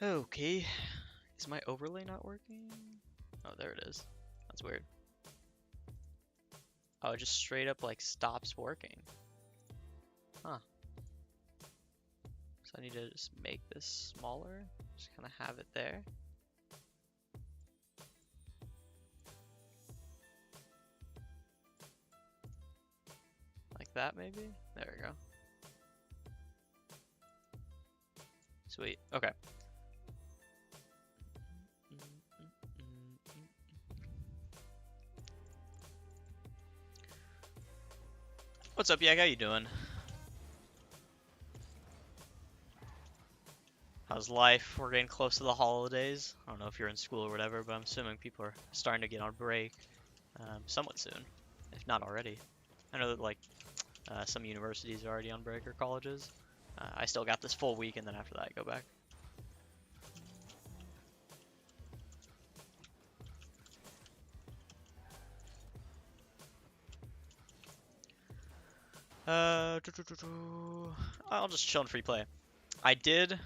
Okay, is my overlay not working? Oh, there it is. That's weird. Oh, it just straight up like stops working. Huh. So I need to just make this smaller. Just kind of have it there. Like that maybe? There we go. Sweet. Okay. What's up, Yak? How you doing? How's life? We're getting close to the holidays. I don't know if you're in school or whatever, but I'm assuming people are starting to get on break somewhat soon, if not already. I know that like some universities are already on break or colleges. I still got this full week, and then after that I go back. I'll just chill and free play. I did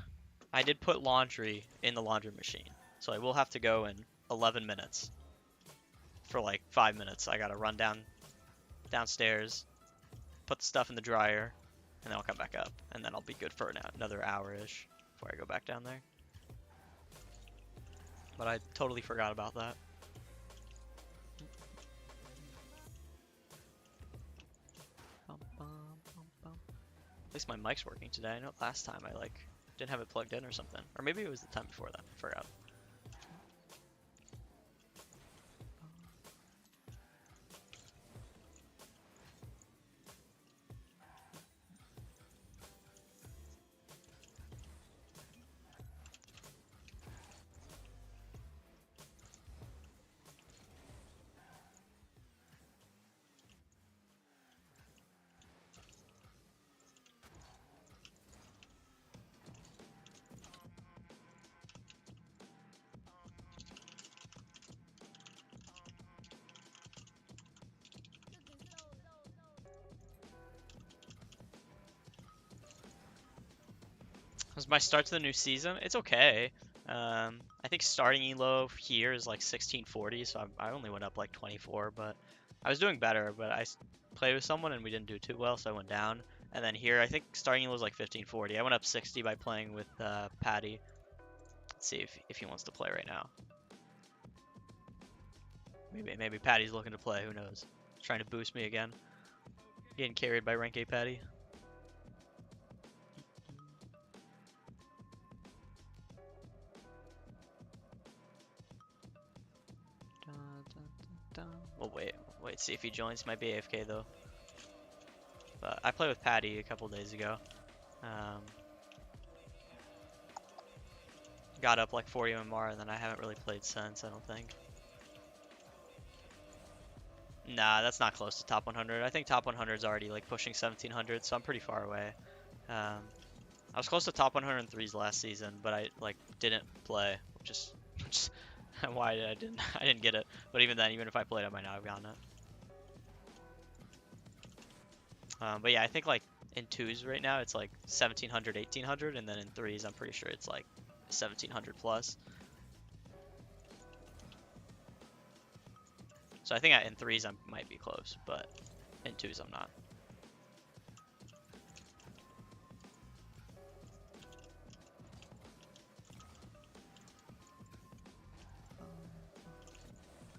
put laundry in the laundry machine, so I will have to go in 11 minutes. For like 5 minutes, I gotta run downstairs, put the stuff in the dryer, and then I'll come back up, and then I'll be good for another hour-ish before I go back down there. But I totally forgot about that. At least my mic's working today. I know last time I like didn't have it plugged in or something, or maybe it was the time before that. I forgot. Was my start to the new season? It's okay. I think starting elo here is like 1640, so I only went up like 24, but I was doing better, but I played with someone and we didn't do too well, so I went down. And then here, I think starting elo is like 1540. I went up 60 by playing with Patty. Let's see if he wants to play right now. Maybe Patty's looking to play, who knows. Trying to boost me again. Getting carried by rank 8 Patty. Well, wait, see if he joins. Might be AFK though. But I played with Patty a couple days ago. Got up like 40 MMR, and then I haven't really played since, I don't think. Nah, that's not close to top 100. I think top 100 is already like pushing 1700, so I'm pretty far away. I was close to top 103s last season, but I like didn't play, which is why I didn't get it. But even then, even if I played, I might not have gotten it. But yeah, I think like in twos right now it's like 1700, 1800, and then in threes I'm pretty sure it's like 1700 plus. So I think in threes I might be close, but in twos I'm not.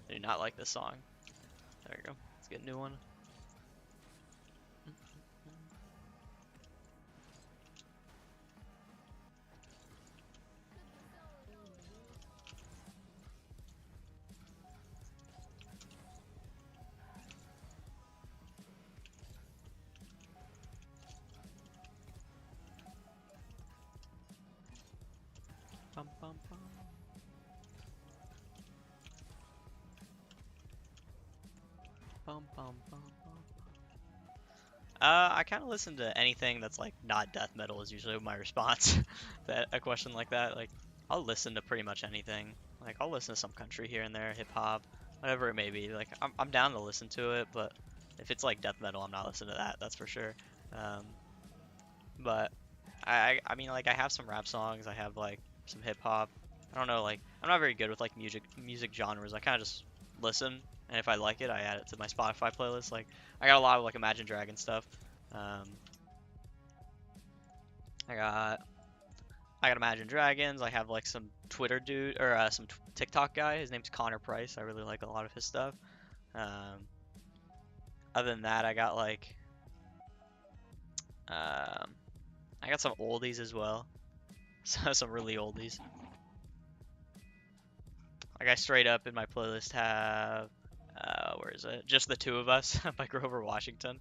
I do not like this song. There we go. Let's get a new one. Bum, bum, bum. Bum, bum, bum, bum. I kind of listen to anything that's like not death metal is usually my response to a question like that. Like, I'll listen to pretty much anything. Like, I'll listen to some country here and there, hip hop, whatever it may be. Like, I'm down to listen to it, but if it's like death metal, I'm not listening to that. That's for sure. But I mean, like, I have some rap songs. I have like some hip hop. I don't know, like I'm not very good with like music genres. I kind of just listen, and if I like it, I add it to my Spotify playlist. Like I got a lot of like Imagine Dragons stuff. Um, I got Imagine Dragons. I have like some Twitter dude or some TikTok guy. His name's Connor Price. I really like a lot of his stuff. Um, Other than that, I got like I got some oldies as well. Some really oldies. Like I straight up in my playlist have where is it? Just the Two of Us by Grover Washington.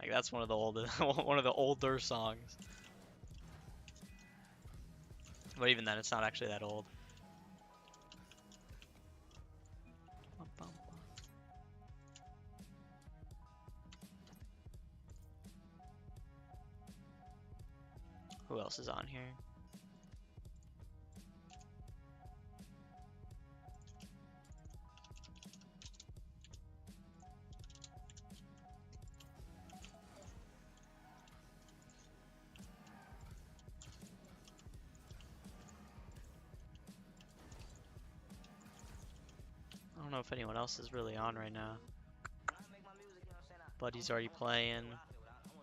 Like that's one of the older songs. But even then, it's not actually that old. Who else is on here? I don't know if anyone else is really on right now. Buddy's already playing.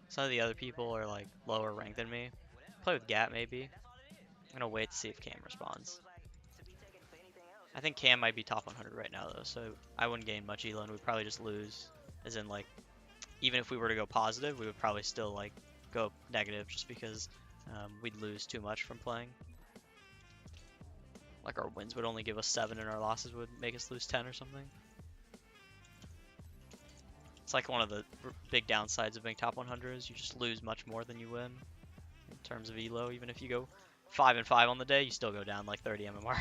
Some of the other people are like lower ranked than me. Play with Gat maybe. I'm gonna wait to see if Cam responds. I think Cam might be top 100 right now though, so I wouldn't gain much elo and we'd probably just lose. As in like, even if we were to go positive, we would probably still like go negative just because we'd lose too much from playing. Like our wins would only give us 7 and our losses would make us lose 10 or something. It's like one of the big downsides of being top 100 is you just lose much more than you win in terms of elo. Even if you go 5 and 5 on the day, you still go down like 30 MMR.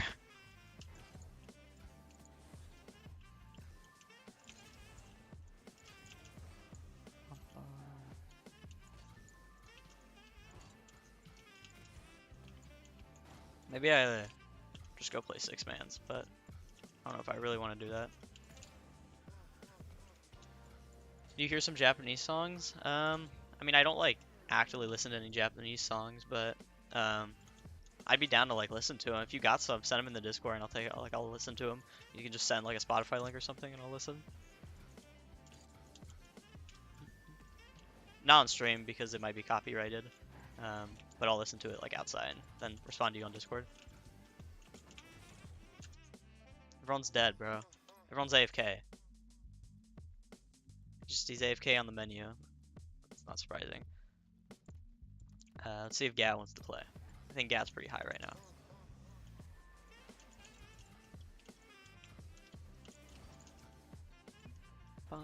Maybe I just go play 6-mans, but I don't know if I really want to do that. Do you hear some Japanese songs? I mean, I don't like actively listen to any Japanese songs, but I'd be down to like listen to them. If you got some, send them in the Discord, and I'll listen to them. You can just send like a Spotify link or something, and I'll listen. Not on stream because it might be copyrighted, but I'll listen to it like outside, and then respond to you on Discord. Everyone's dead, bro. Everyone's AFK. He's AFK on the menu. It's not surprising. Let's see if Gat wants to play. I think Gat's pretty high right now.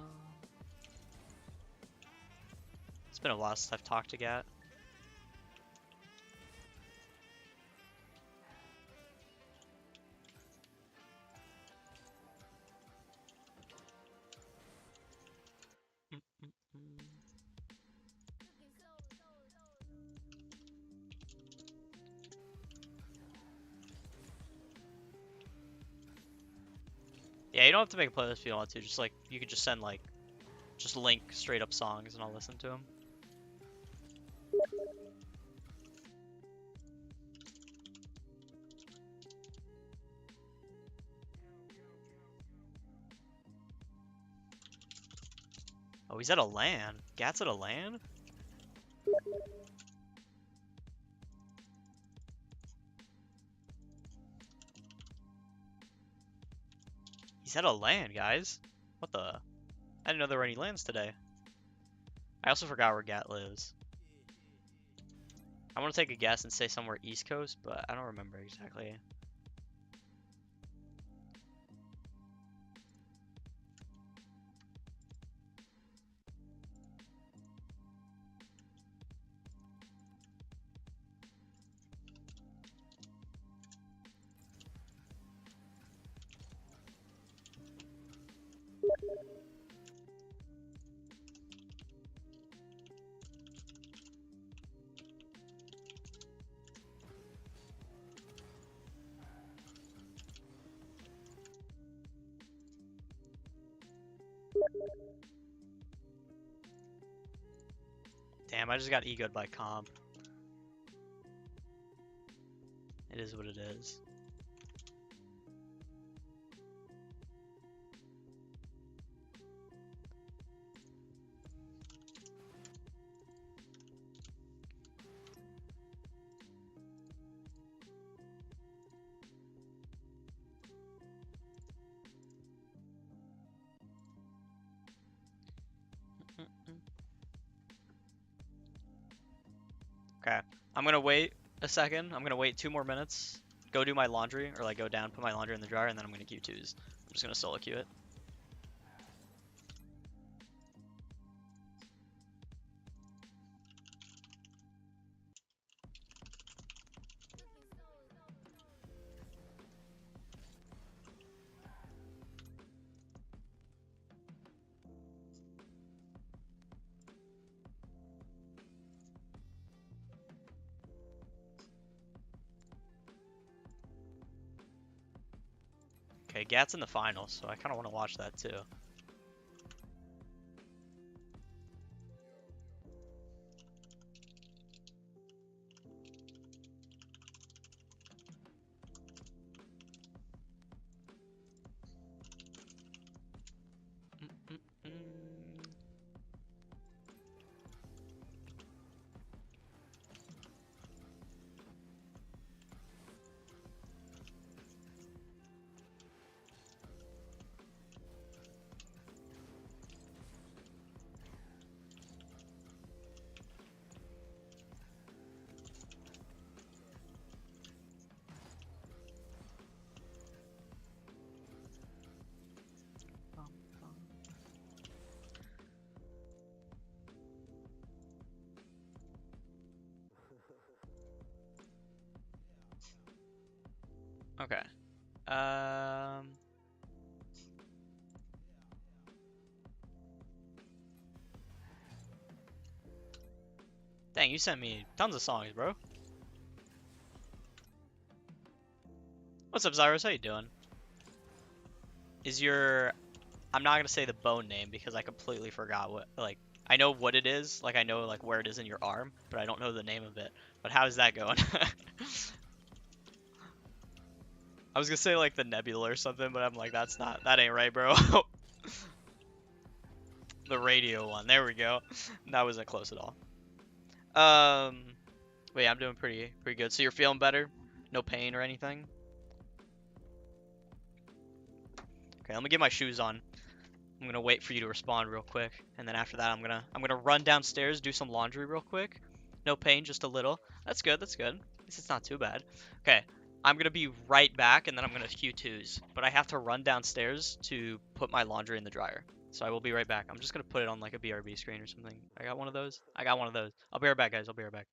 It's been a while since I've talked to Gat. Yeah, you don't have to make a playlist if you don't want to. Just like you could just send like just link straight up songs and I'll listen to them. Oh, he's at a LAN. Gat's at a LAN? He's at a LAN, guys. What the? I didn't know there were any LANs today. I also forgot where Gat lives. I want to take a guess and say somewhere East Coast, but I don't remember exactly. Damn, I just got egoed by comp. It is what it is. Okay, I'm gonna wait a second. I'm gonna wait 2 more minutes. Go do my laundry, or like go down, put my laundry in the dryer, and then I'm gonna Q2s. I'm just gonna solo queue it. Okay, Gat's in the finals, so I kind of want to watch that too. Okay. Dang, you sent me tons of songs, bro. What's up, Zyrus? How you doing? Is your... I'm not gonna say the bone name because I completely forgot what, like, I know what it is, like I know like where it is in your arm, but I don't know the name of it. But how's that going? I was gonna say like the nebula or something, but I'm like, that ain't right, bro. The radio one, there we go. That wasn't close at all. Wait, I'm doing pretty good. So you're feeling better? No pain or anything? Okay, let me get my shoes on. I'm gonna wait for you to respond real quick, and then after that, I'm gonna run downstairs, do some laundry real quick. No pain, just a little. That's good. That's good. At least it's not too bad. Okay, I'm gonna be right back, and then I'm gonna Q2s. But I have to run downstairs to put my laundry in the dryer. So I will be right back. I'm just gonna put it on like a BRB screen or something. I got one of those. I got one of those. I'll be right back, guys. I'll be right back.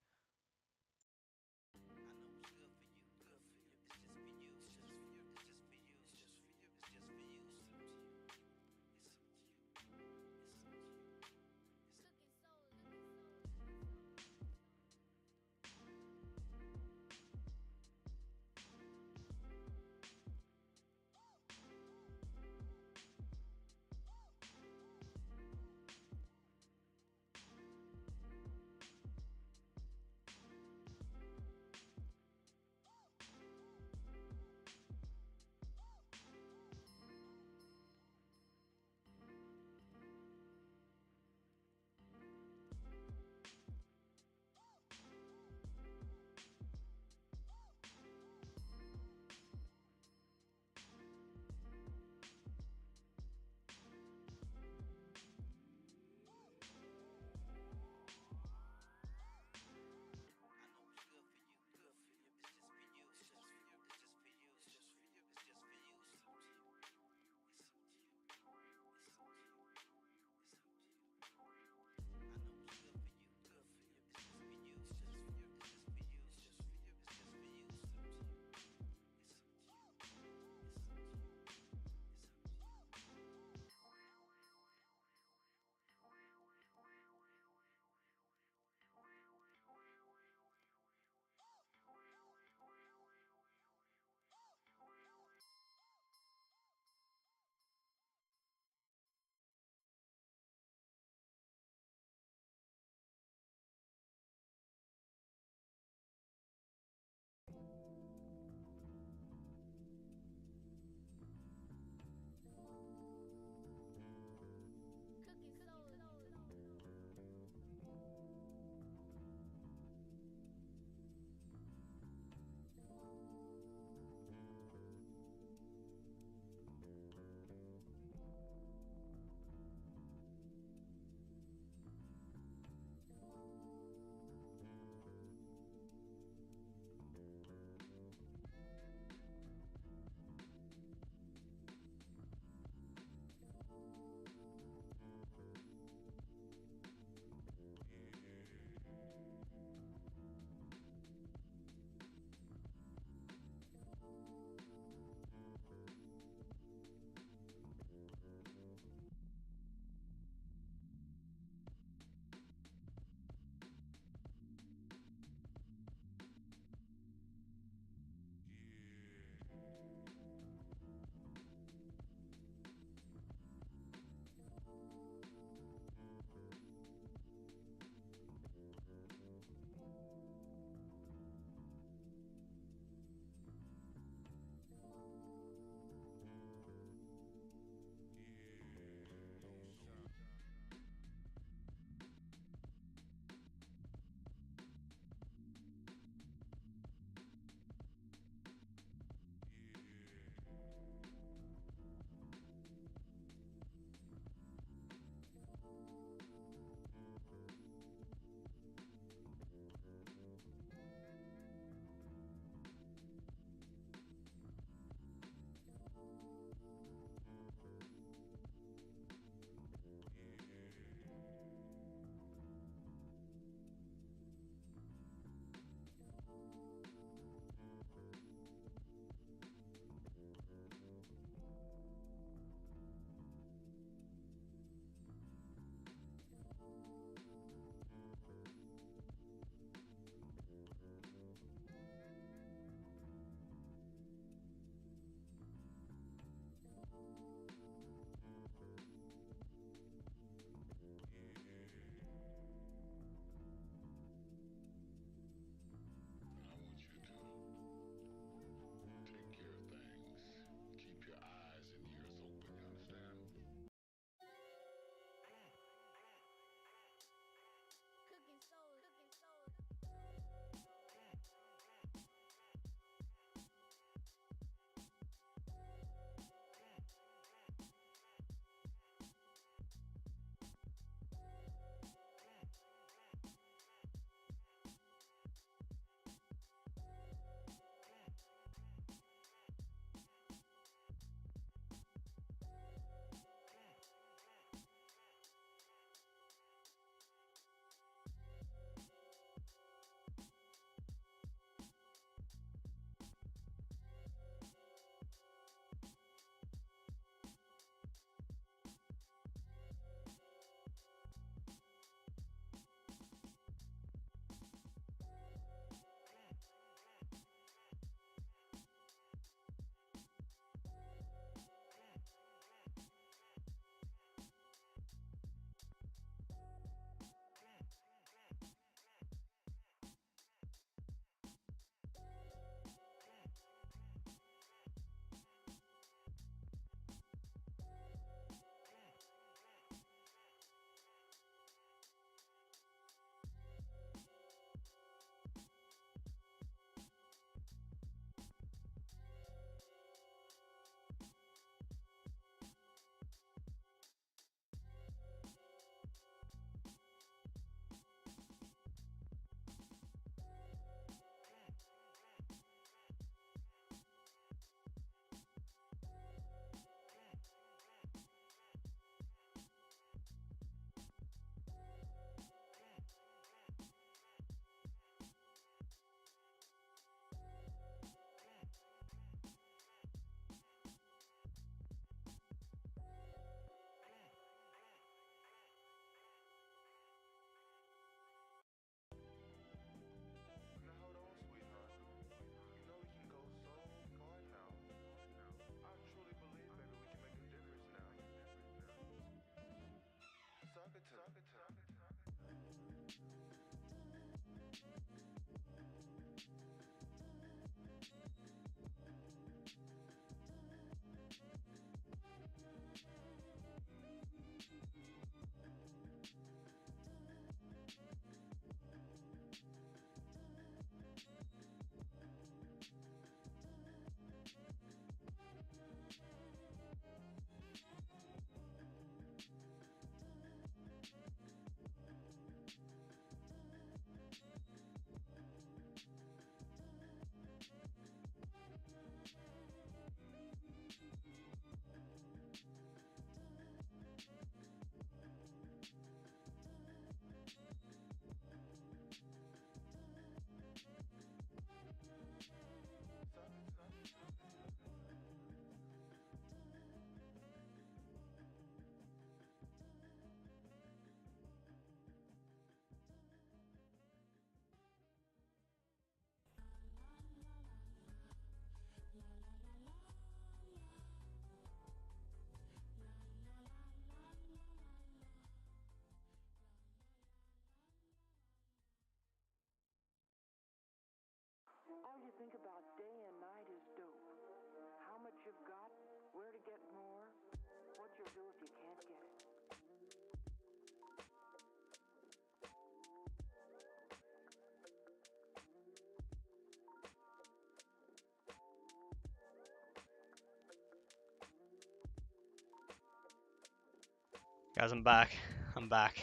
Guys, I'm back. I'm back.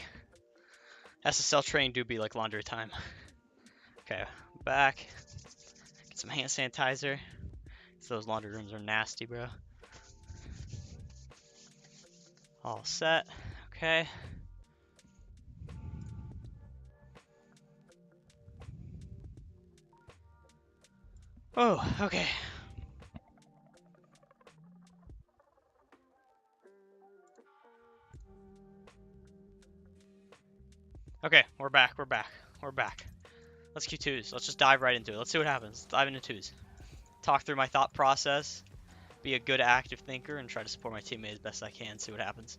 SSL train do be like laundry time. Okay, back. Get some hand sanitizer. Those laundry rooms are nasty, bro. All set. Okay. Oh, okay. Okay, we're back. We're back. We're back. Let's Q2s. Let's just dive right into it. Let's see what happens. Dive into twos. Talk through my thought process. Be a good active thinker and try to support my teammate as best I can. See what happens.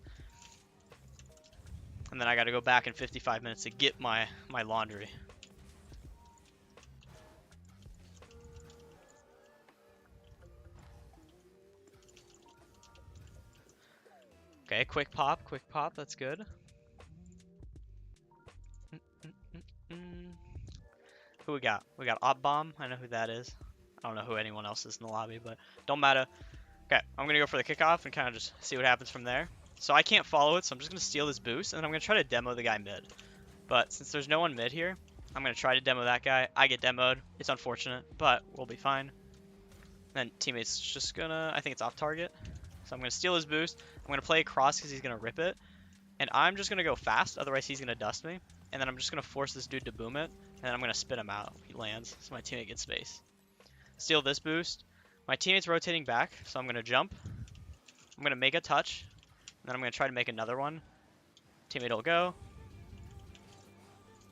And then I got to go back in 55 minutes to get my laundry. Okay, quick pop. That's good. Who we got? We got Op Bomb. I know who that is. I don't know who anyone else is in the lobby, but don't matter. Okay, I'm going to go for the kickoff and kind of just see what happens from there. So I can't follow it, so I'm just going to steal this boost, and then I'm going to try to demo the guy mid. But since there's no one mid here, I'm going to try to demo that guy. I get demoed. It's unfortunate, but we'll be fine. Then teammate's just going to... I think it's off target. So I'm going to steal his boost. I'm going to play across because he's going to rip it. And I'm just going to go fast, otherwise he's going to dust me. And then I'm just going to force this dude to boom it, and then I'm going to spit him out. He lands, so my teammate gets space. Steal this boost. My teammate's rotating back, so I'm going to jump. I'm going to make a touch, and then I'm going to try to make another one. Teammate will go.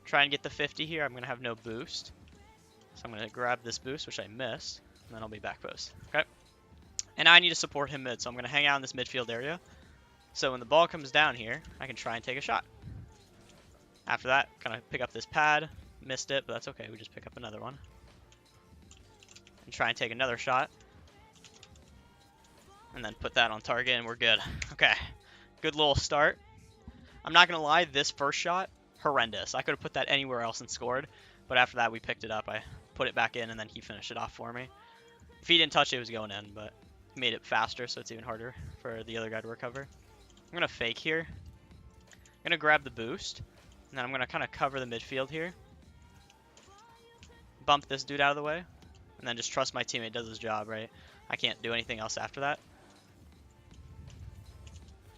Try and get the 50 here. I'm going to have no boost. So I'm going to grab this boost, which I missed, and then I'll be back post. Okay. And I need to support him mid, so I'm going to hang out in this midfield area. So when the ball comes down here, I can try and take a shot. After that, kind of pick up this pad. Missed it, but that's okay. We just pick up another one. And try and take another shot. And then put that on target, and we're good. Okay. Good little start. I'm not going to lie, this first shot, horrendous. I could have put that anywhere else and scored. But after that, we picked it up. I put it back in, and then he finished it off for me. If he didn't touch it, it was going in, but he made it faster, so it's even harder for the other guy to recover. I'm going to fake here. I'm going to grab the boost. And then I'm going to kind of cover the midfield here. Bump this dude out of the way. And then just trust my teammate does his job, right? I can't do anything else after that.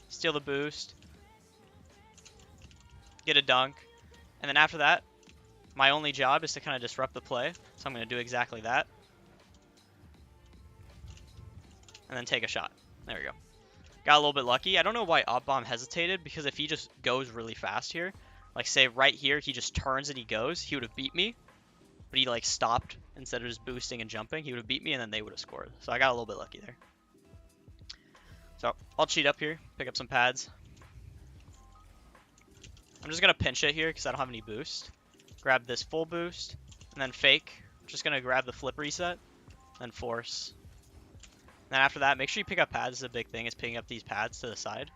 Steal the boost. Get a dunk. And then after that, my only job is to kind of disrupt the play. So I'm going to do exactly that. And then take a shot. There we go. Got a little bit lucky. I don't know why Op Bomb hesitated, because if he just goes really fast here, like say right here, he just turns and he goes, he would have beat me. But he like stopped instead of just boosting and jumping. He would have beat me and then they would have scored. So I got a little bit lucky there. So I'll cheat up here, pick up some pads. I'm just going to pinch it here because I don't have any boost. Grab this full boost and then fake. Just going to grab the flip reset and force. Then after that, make sure you pick up pads. This is a big thing, is picking up these pads to the side.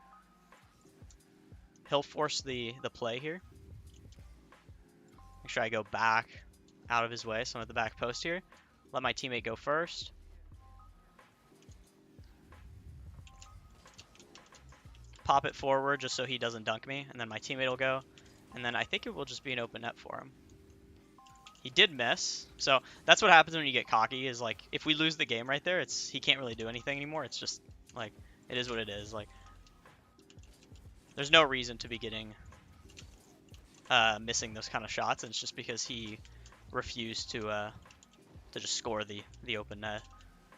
He'll force the play here. Make sure I go back out of his way, so I'm at the back post here. Let my teammate go first. Pop it forward just so he doesn't dunk me, and then my teammate will go. And then I think it will just be an open net for him. He did miss, so that's what happens when you get cocky, is like, if we lose the game right there, he can't really do anything anymore. It's just, like, it is what it is. Like, there's no reason to be getting, missing those kind of shots, and it's just because he refused to just score the open net.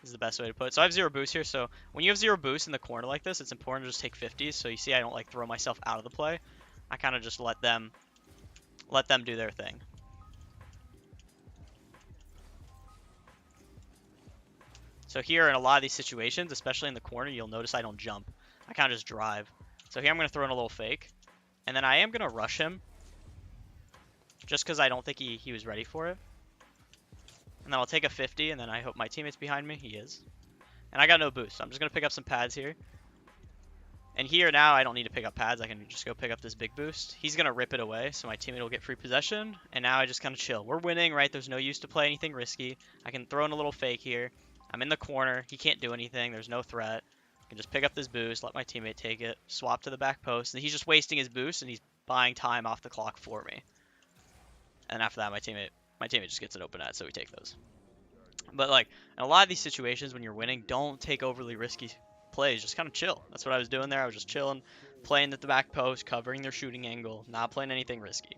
Is the best way to put it. So I have 0 boost here, so when you have 0 boost in the corner like this, it's important to just take 50s, so you see I don't, like, throw myself out of the play. I kind of just let them do their thing. So here in a lot of these situations, especially in the corner, you'll notice I don't jump. I kind of just drive. So here I'm going to throw in a little fake. And then I am going to rush him. Just because I don't think he was ready for it. And then I'll take a 50, and then I hope my teammate's behind me. He is. And I got no boost, so I'm just going to pick up some pads here. And here now, I don't need to pick up pads. I can just go pick up this big boost. He's going to rip it away, so my teammate will get free possession. And now I just kind of chill. We're winning, right? There's no use to play anything risky. I can throw in a little fake here. I'm in the corner. He can't do anything. There's no threat. I can just pick up this boost, let my teammate take it, swap to the back post, and he's just wasting his boost, and he's buying time off the clock for me. And after that, my teammate just gets an open net, so we take those. But like in a lot of these situations when you're winning, don't take overly risky plays. Just kind of chill. That's what I was doing there. I was just chilling, playing at the back post, covering their shooting angle, not playing anything risky.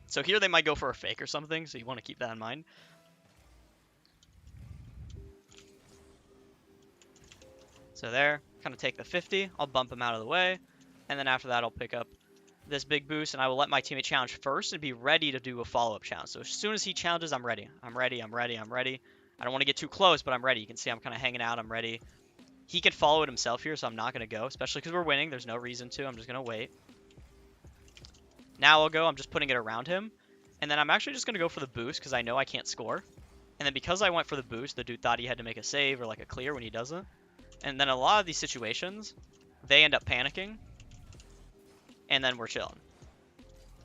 So here they might go for a fake or something, so you want to keep that in mind. So there, kind of take the 50. I'll bump him out of the way. And then after that, I'll pick up this big boost, and I will let my teammate challenge first and be ready to do a follow-up challenge. So as soon as he challenges, I'm ready. I'm ready. I'm ready. I'm ready. I don't want to get too close, but I'm ready. You can see I'm kind of hanging out. I'm ready. He can follow it himself here, so I'm not going to go, especially because we're winning. There's no reason to. I'm just going to wait. Now I'll go. I'm just putting it around him. And then I'm actually just going to go for the boost because I know I can't score. And then because I went for the boost, the dude thought he had to make a save or like a clear when he doesn't. And then a lot of these situations, they end up panicking. And then we're chilling.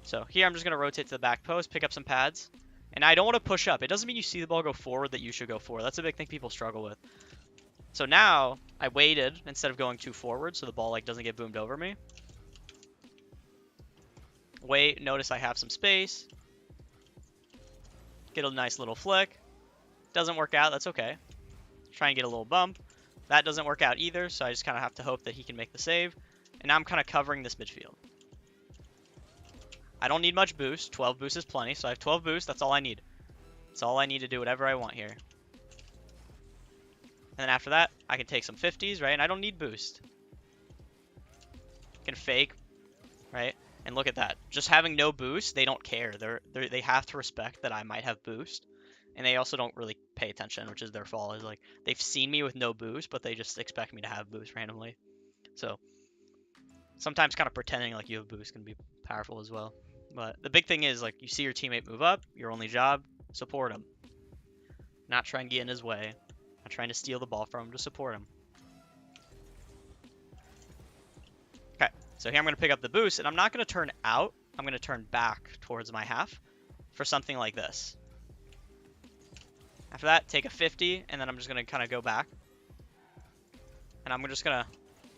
So here I'm just going to rotate to the back post, pick up some pads. And I don't want to push up. It doesn't mean you see the ball go forward that you should go forward. That's a big thing people struggle with. So now I waited instead of going too forward so the ball like doesn't get boomed over me. Wait, notice I have some space. Get a nice little flick. Doesn't work out, that's okay. Try and get a little bump. That doesn't work out either, so I just kind of have to hope that he can make the save. And now I'm kind of covering this midfield. I don't need much boost. 12 boost is plenty, so I have 12 boost. That's all I need. That's all I need to do whatever I want here. And then after that, I can take some 50s, right? And I don't need boost. I can fake, right? And look at that. Just having no boost, they don't care. They have to respect that I might have boost. And they also don't really pay attention, which is their fault. Is like they've seen me with no boost, but they just expect me to have boost randomly. So sometimes kind of pretending like you have boost can be powerful as well. But the big thing is like you see your teammate move up, your only job, support him. Not try and get in his way. Not trying to steal the ball from him, just support him. Okay, so here I'm going to pick up the boost, and I'm not going to turn out. I'm going to turn back towards my half for something like this. After that, take a 50, and then I'm just going to kind of go back. And I'm just going to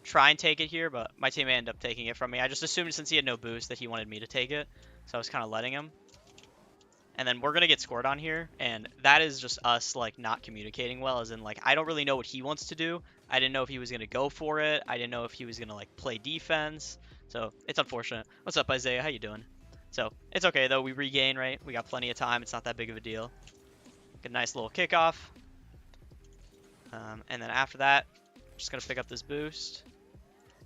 try and take it here, but my teammate ended up taking it from me. I just assumed since he had no boost that he wanted me to take it, so I was kind of letting him. And then we're going to get scored on here, and that is just us, like, not communicating well, as in, like, I don't really know what he wants to do. I didn't know if he was going to go for it. I didn't know if he was going to, like, play defense. So, it's unfortunate. What's up, Isaiah? How you doing? So, it's okay, though. We regain, right? We got plenty of time. It's not that big of a deal. Get a nice little kickoff. And then after that, just going to pick up this boost.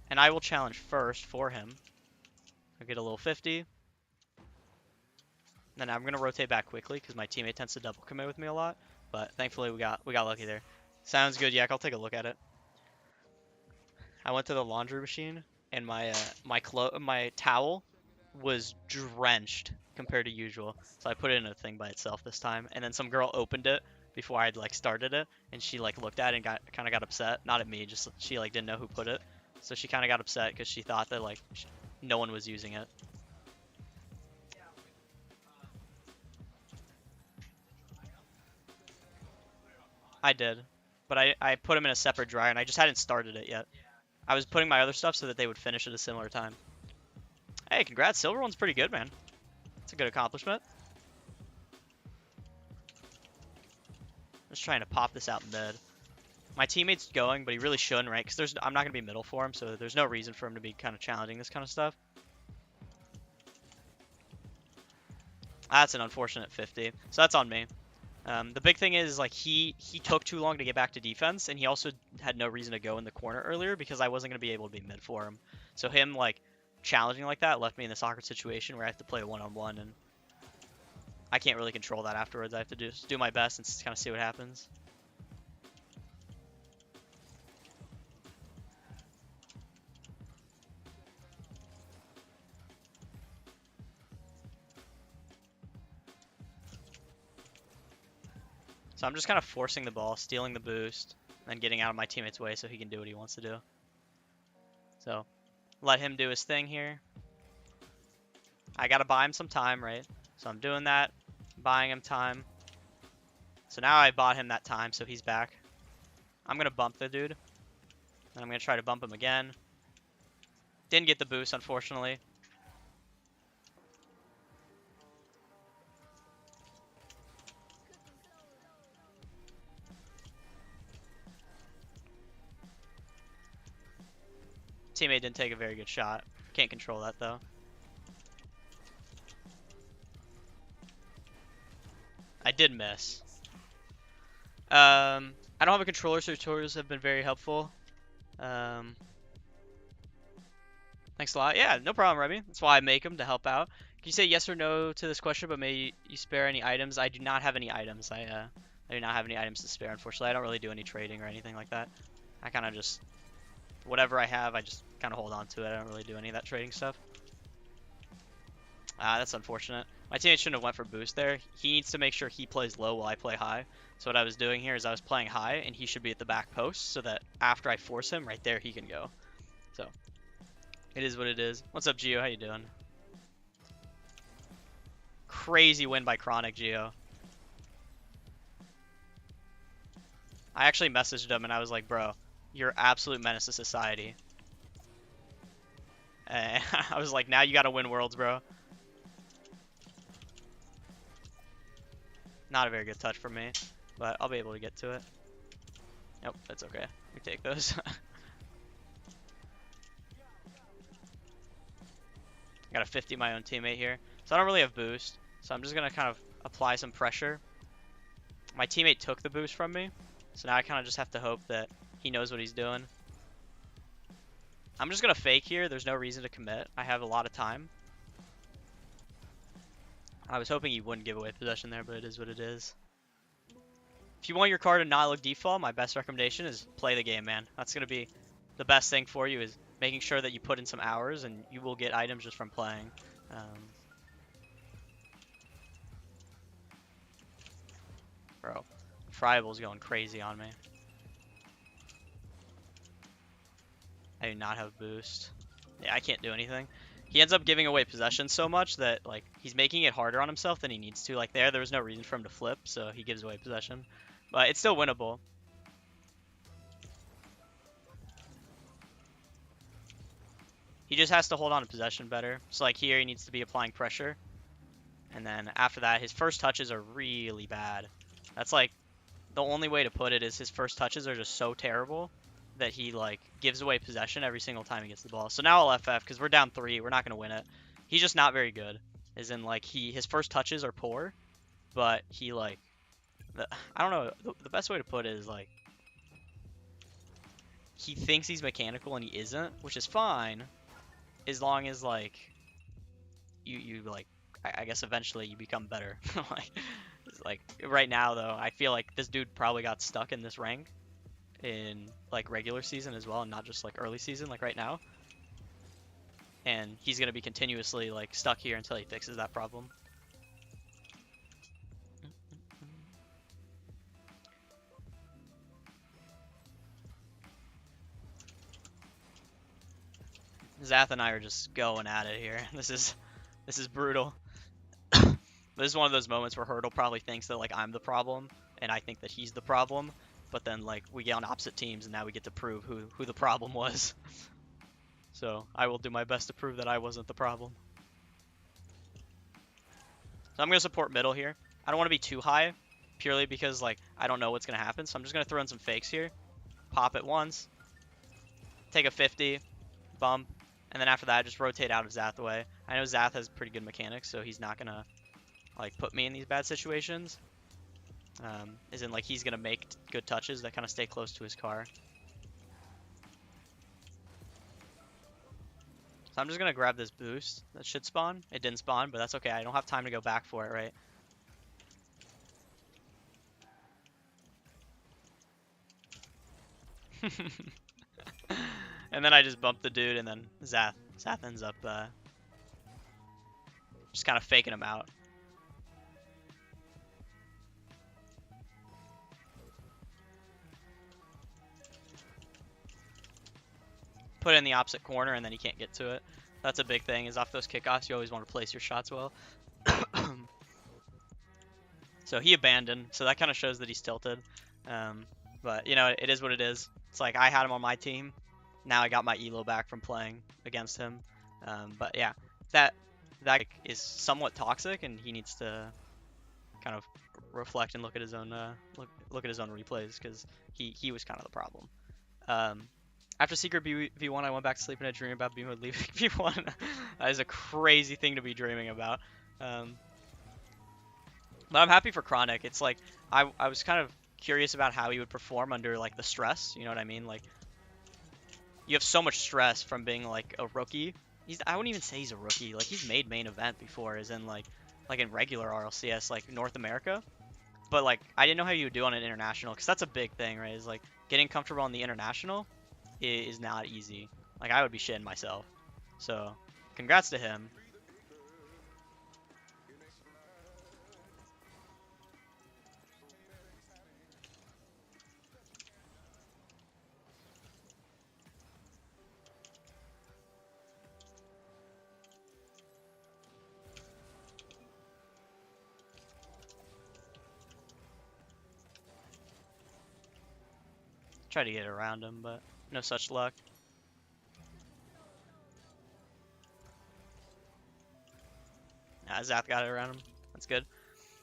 And I will challenge first for him. I'll get a little 50. Then I'm going to rotate back quickly because my teammate tends to double commit with me a lot. But thankfully we got lucky there. Sounds good, Yak. I'll take a look at it. I went to the laundry machine and my towel was drenched compared to usual. So I put it in a thing by itself this time. And then some girl opened it before I'd like started it, and she like looked at it and kind of got upset. Not at me, just she like didn't know who put it. So she kind of got upset because she thought that like no one was using it. I did, but I put them in a separate dryer, and I just hadn't started it yet. I was putting my other stuff so that they would finish at a similar time. Hey, congrats. Silver one's pretty good, man. It's a good accomplishment. Just trying to pop this out in bed. My teammate's going, but he really shouldn't, right? Because I'm not going to be middle for him, so there's no reason for him to be kind of challenging this kind of stuff. That's an unfortunate 50. So that's on me. The big thing is like he took too long to get back to defense, and he also had no reason to go in the corner earlier because I wasn't going to be able to be mid for him. So him like challenging like that left me in this awkward situation where I have to play one-on-one, and I can't really control that afterwards. I have to just do my best and kind of see what happens. So I'm just kind of forcing the ball, stealing the boost, and then getting out of my teammate's way so he can do what he wants to do. So let him do his thing here. I got to buy him some time, right? So I'm doing that, buying him time. So now I bought him that time, so he's back. I'm gonna bump the dude. And I'm gonna try to bump him again. Didn't get the boost, unfortunately. Teammate didn't take a very good shot. Can't control that though. I did miss. I don't have a controller, so tutorials have been very helpful. Thanks a lot. Yeah, no problem, Remy. That's why I make them, to help out. Can you say yes or no to this question, but may you spare any items? I do not have any items. I do not have any items to spare, unfortunately. I don't really do any trading or anything like that. I kind of just, whatever I have, I just kind of hold on to it. I don't really do any of that trading stuff. That's unfortunate. My teammate shouldn't have went for boost there. He needs to make sure he plays low while I play high. So what I was doing here is I was playing high, and he should be at the back post, so that after I force him, right there, he can go. So, it is what it is. What's up, Gio? How you doing? Crazy win by Chronic, Gio. I actually messaged him, and I was like, bro, you're absolute menace to society. And I was like, now you gotta win Worlds, bro. Not a very good touch from me, but I'll be able to get to it. Nope, that's okay. We take those. I got a 50 my own teammate here. So I don't really have boost. So I'm just going to kind of apply some pressure. My teammate took the boost from me. So now I kind of just have to hope that he knows what he's doing. I'm just going to fake here. There's no reason to commit. I have a lot of time. I was hoping he wouldn't give away possession there, but it is what it is. If you want your card to not look default, my best recommendation is play the game, man. That's going to be the best thing for you, is making sure that you put in some hours, and you will get items just from playing. Bro, Friable's going crazy on me. I do not have boost. Yeah, I can't do anything. He ends up giving away possession so much that, like, he's making it harder on himself than he needs to. Like, there was no reason for him to flip, so he gives away possession. But it's still winnable. He just has to hold on to possession better. So, like, here he needs to be applying pressure. And then after that, his first touches are really bad. That's, like, the only way to put it is his first touches are just so terrible that he, like, gives away possession every single time he gets the ball. So now I'll FF, because we're down 3. We're not going to win it. He's just not very good. As in, like, his first touches are poor, but he, like, I don't know, the best way to put it is, like, he thinks he's mechanical and he isn't, which is fine, as long as, like, you like, I guess eventually you become better. like, right now, though, I feel like this dude probably got stuck in this rank in, like, regular season as well, and not just, like, early season, like, right now. And he's going to be continuously, like, stuck here until he fixes that problem. Zath and I are just going at it here. This is brutal. This is one of those moments where Hurdle probably thinks that, like, I'm the problem, and I think that he's the problem. But then, like, we get on opposite teams, and now we get to prove who the problem was. So I will do my best to prove that I wasn't the problem. So I'm going to support middle here. I don't want to be too high, purely because, like, I don't know what's going to happen. So I'm just going to throw in some fakes here. Pop it once. Take a 50. Bump. And then after that, just rotate out of Zath away. I know Zath has pretty good mechanics, so he's not going to, like, put me in these bad situations. As in, like, he's going to make good touches that kind of stay close to his car. So I'm just going to grab this boost. That should spawn. It didn't spawn, but that's okay. I don't have time to go back for it, right? And then I just bumped the dude, and then Zath ends up just kind of faking him out. Put it in the opposite corner, and then he can't get to it. That's a big thing, is off those kickoffs, you always want to place your shots well. So he abandoned, so that kind of shows that he's tilted. But But, you know, it is what it is. It's like I had him on my team. Now I got my elo back from playing against him. But yeah, that is somewhat toxic, and he needs to kind of reflect and look at his own look at his own replays, because he was kind of the problem. After Secret V1, I went back to sleep and I dreamed about Beamwood leaving V1. That is a crazy thing to be dreaming about. But I'm happy for Chronic. It's like I was kind of curious about how he would perform under like the stress. You know what I mean? Like you have so much stress from being like a rookie. I wouldn't even say he's a rookie. Like he's made main event before, as in like in regular RLCS, like North America. But like I didn't know how you would do on an international, because that's a big thing, right? Is like getting comfortable on the international is not easy. Like I would be shitting myself. So congrats to him. Try to get around him, but no such luck. Nah, Zath got it around him. That's good.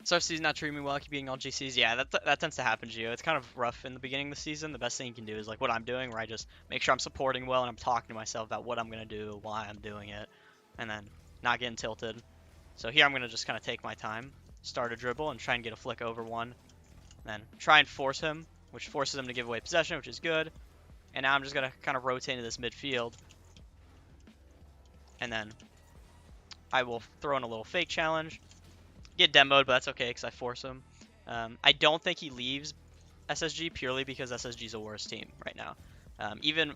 Start season not treating me well, keep getting all GCs. Yeah, that tends to happen, Gio. It's kind of rough in the beginning of the season. The best thing you can do is like what I'm doing, where I just make sure I'm supporting well and I'm talking to myself about what I'm gonna do, why I'm doing it, and then not getting tilted. So here I'm gonna just kind of take my time, start a dribble, and try and get a flick over one, then try and force him, which forces him to give away possession, which is good. And now I'm just gonna kind of rotate into this midfield, and then I will throw in a little fake challenge. Get demoed, but that's okay because I force him. I don't think he leaves SSG purely because SSG's a worse team right now. Even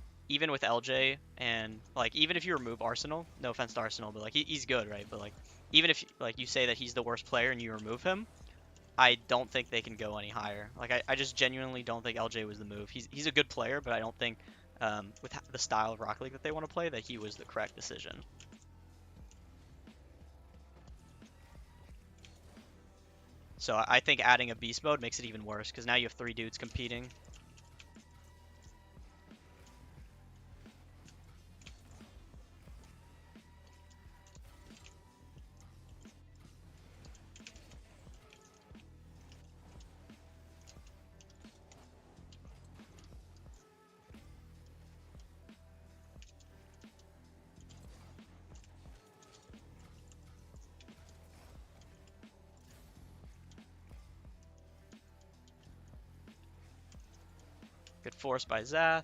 with LJ, and like even if you remove Arsenal, no offense to Arsenal, but like he's good, right? But like even if like you say that he's the worst player and you remove him, I don't think they can go any higher. Like I just genuinely don't think LJ was the move. He's a good player, but I don't think with the style of Rocket League that they want to play, that he was the correct decision. So I think adding a beast mode makes it even worse, because now you have 3 dudes competing. Good force by Zath.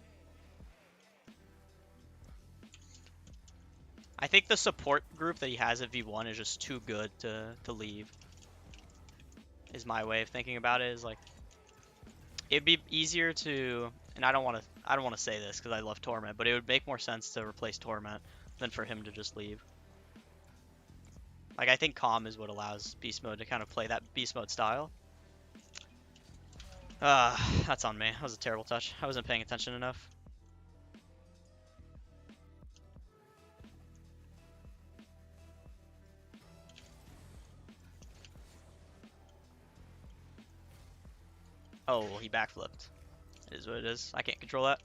I think the support group that he has at V1 is just too good to leave. Is my way of thinking about it. Is like it'd be easier to, and I don't want to say this because I love Torment, but it would make more sense to replace Torment than for him to just leave. Like I think Calm is what allows Beast Mode to kind of play that Beast Mode style. That's on me. That was a terrible touch. I wasn't paying attention enough. Oh, he backflipped. It is what it is. I can't control that.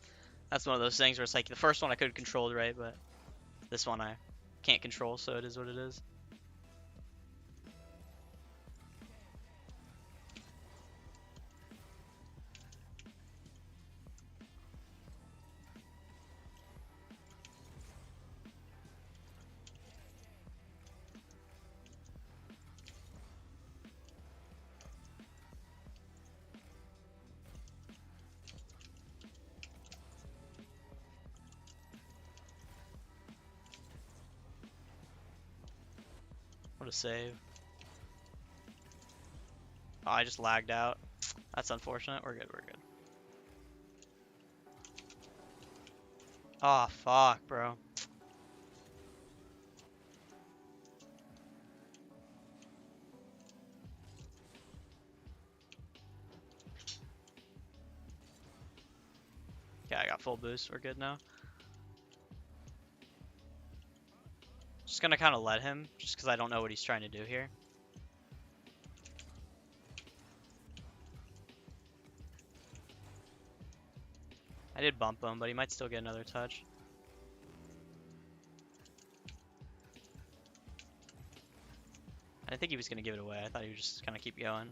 That's one of those things where it's like the first one I could have controlled, right? But this one I can't control, so it is what it is. What a save. Oh, I just lagged out. That's unfortunate. We're good, we're good. Oh, fuck, bro. Okay, I got full boost. We're good now. Just gonna kind of let him, just because I don't know what he's trying to do here. I did bump him, but he might still get another touch. I didn't think he was going to give it away. I thought he would just kind of keep going.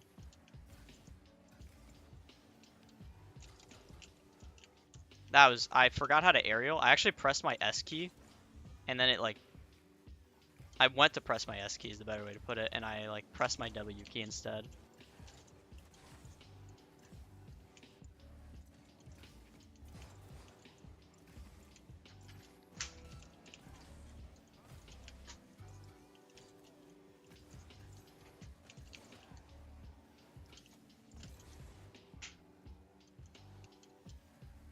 That was... I forgot how to aerial. I actually pressed my S key, and then it, like... I went to press my S key is the better way to put it, and I, like, pressed my W key instead.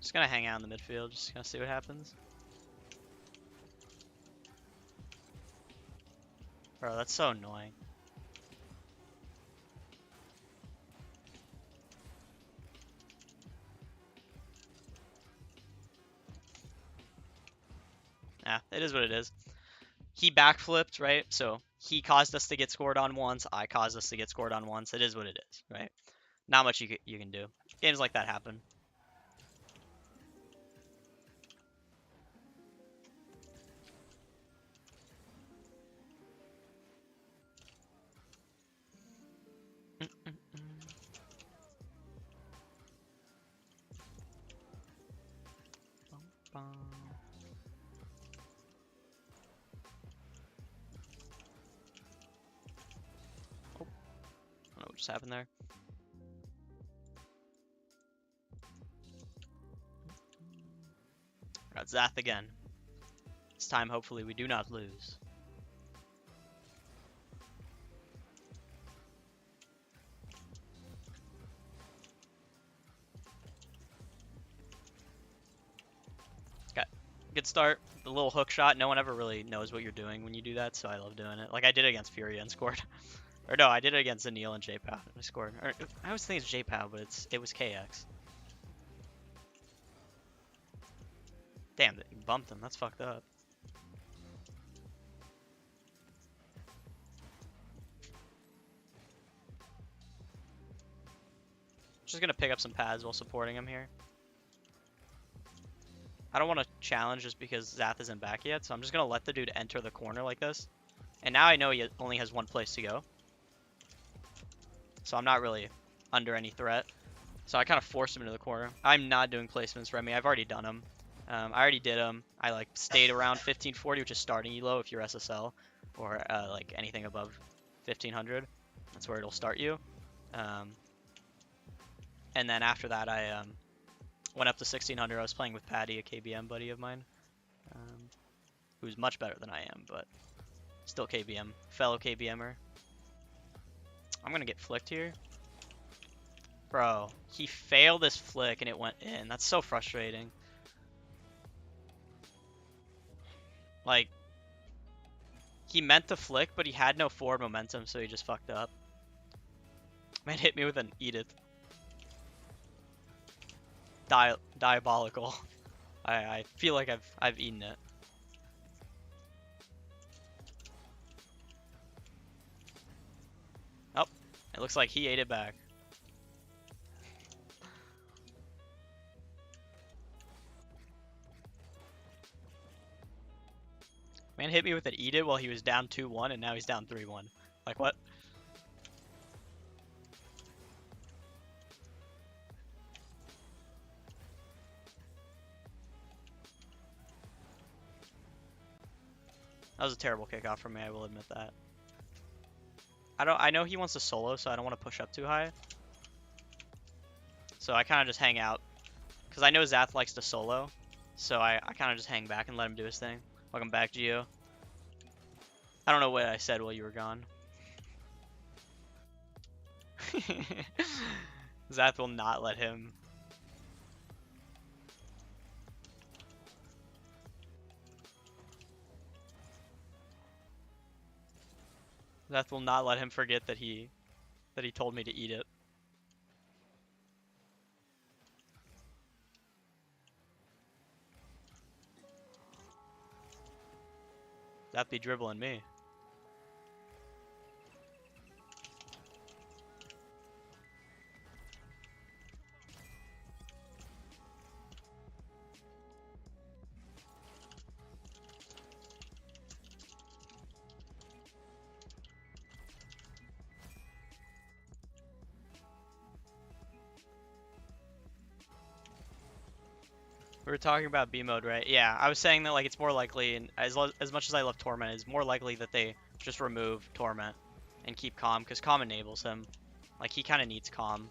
Just gonna hang out in the midfield, just gonna see what happens. Bro, that's so annoying. Yeah, it is what it is. He backflipped, right? So he caused us to get scored on once. I caused us to get scored on once. It is what it is, right? Not much you can do. Games like that happen. Oh, I don't know what just happened there. Got Zath again. This time, hopefully, we do not lose. Got good start. The little hook shot. No one ever really knows what you're doing when you do that, so I love doing it. Like I did it against Furia and scored. Or no, I did it against Anil and JPow and I scored. Or, I always think it's JPow, but it was KX. Damn, you bumped him. That's fucked up. Just gonna pick up some pads while supporting him here. I don't want to challenge just because Zath isn't back yet, so I'm just gonna let the dude enter the corner like this. And now I know he only has one place to go. So I'm not really under any threat. So I kind of forced him into the corner. I'm not doing placements, Remy. I've already done them. I already did them. I like stayed around 1540, which is starting elo if you're SSL, or like anything above 1500. That's where it'll start you. And then after that, I went up to 1600. I was playing with Patty, a KBM buddy of mine, who's much better than I am, but still KBM, fellow KBMer. I'm gonna get flicked here. Bro, he failed this flick and it went in. That's so frustrating. Like, he meant to flick, but he had no forward momentum, so he just fucked up. Man hit me with an Edith. Diabolical. I feel like I've eaten it. Oh, it looks like he ate it back. Man hit me with an eat it while he was down 2-1 and now he's down 3-1. Like what? That was a terrible kickoff from me, I will admit that. I know he wants to solo, so I don't want to push up too high. So I kind of just hang out. Because I know Zath likes to solo. So I kind of just hang back and let him do his thing. Welcome back, Gio. I don't know what I said while you were gone. Zath will not let him. Zath will not let him forget that he told me to eat it. Zath be dribbling me. We were talking about B mode, right? Yeah, I was saying that like it's more likely, and as much as I love Torment, it's more likely that they just remove Torment and keep Calm, because Calm enables him. Like he kind of needs Calm.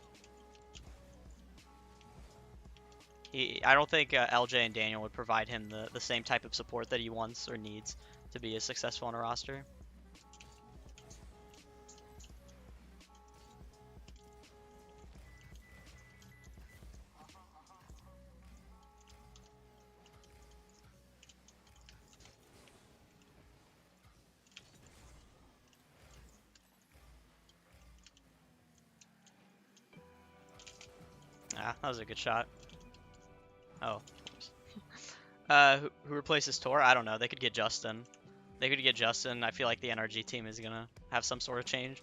I don't think LJ and Daniel would provide him the same type of support that he wants or needs to be as successful on a roster. Ah, that was a good shot. Oh. Who replaces Tor? I don't know. They could get Justin. They could get Justin. I feel like the NRG team is gonna have some sort of change.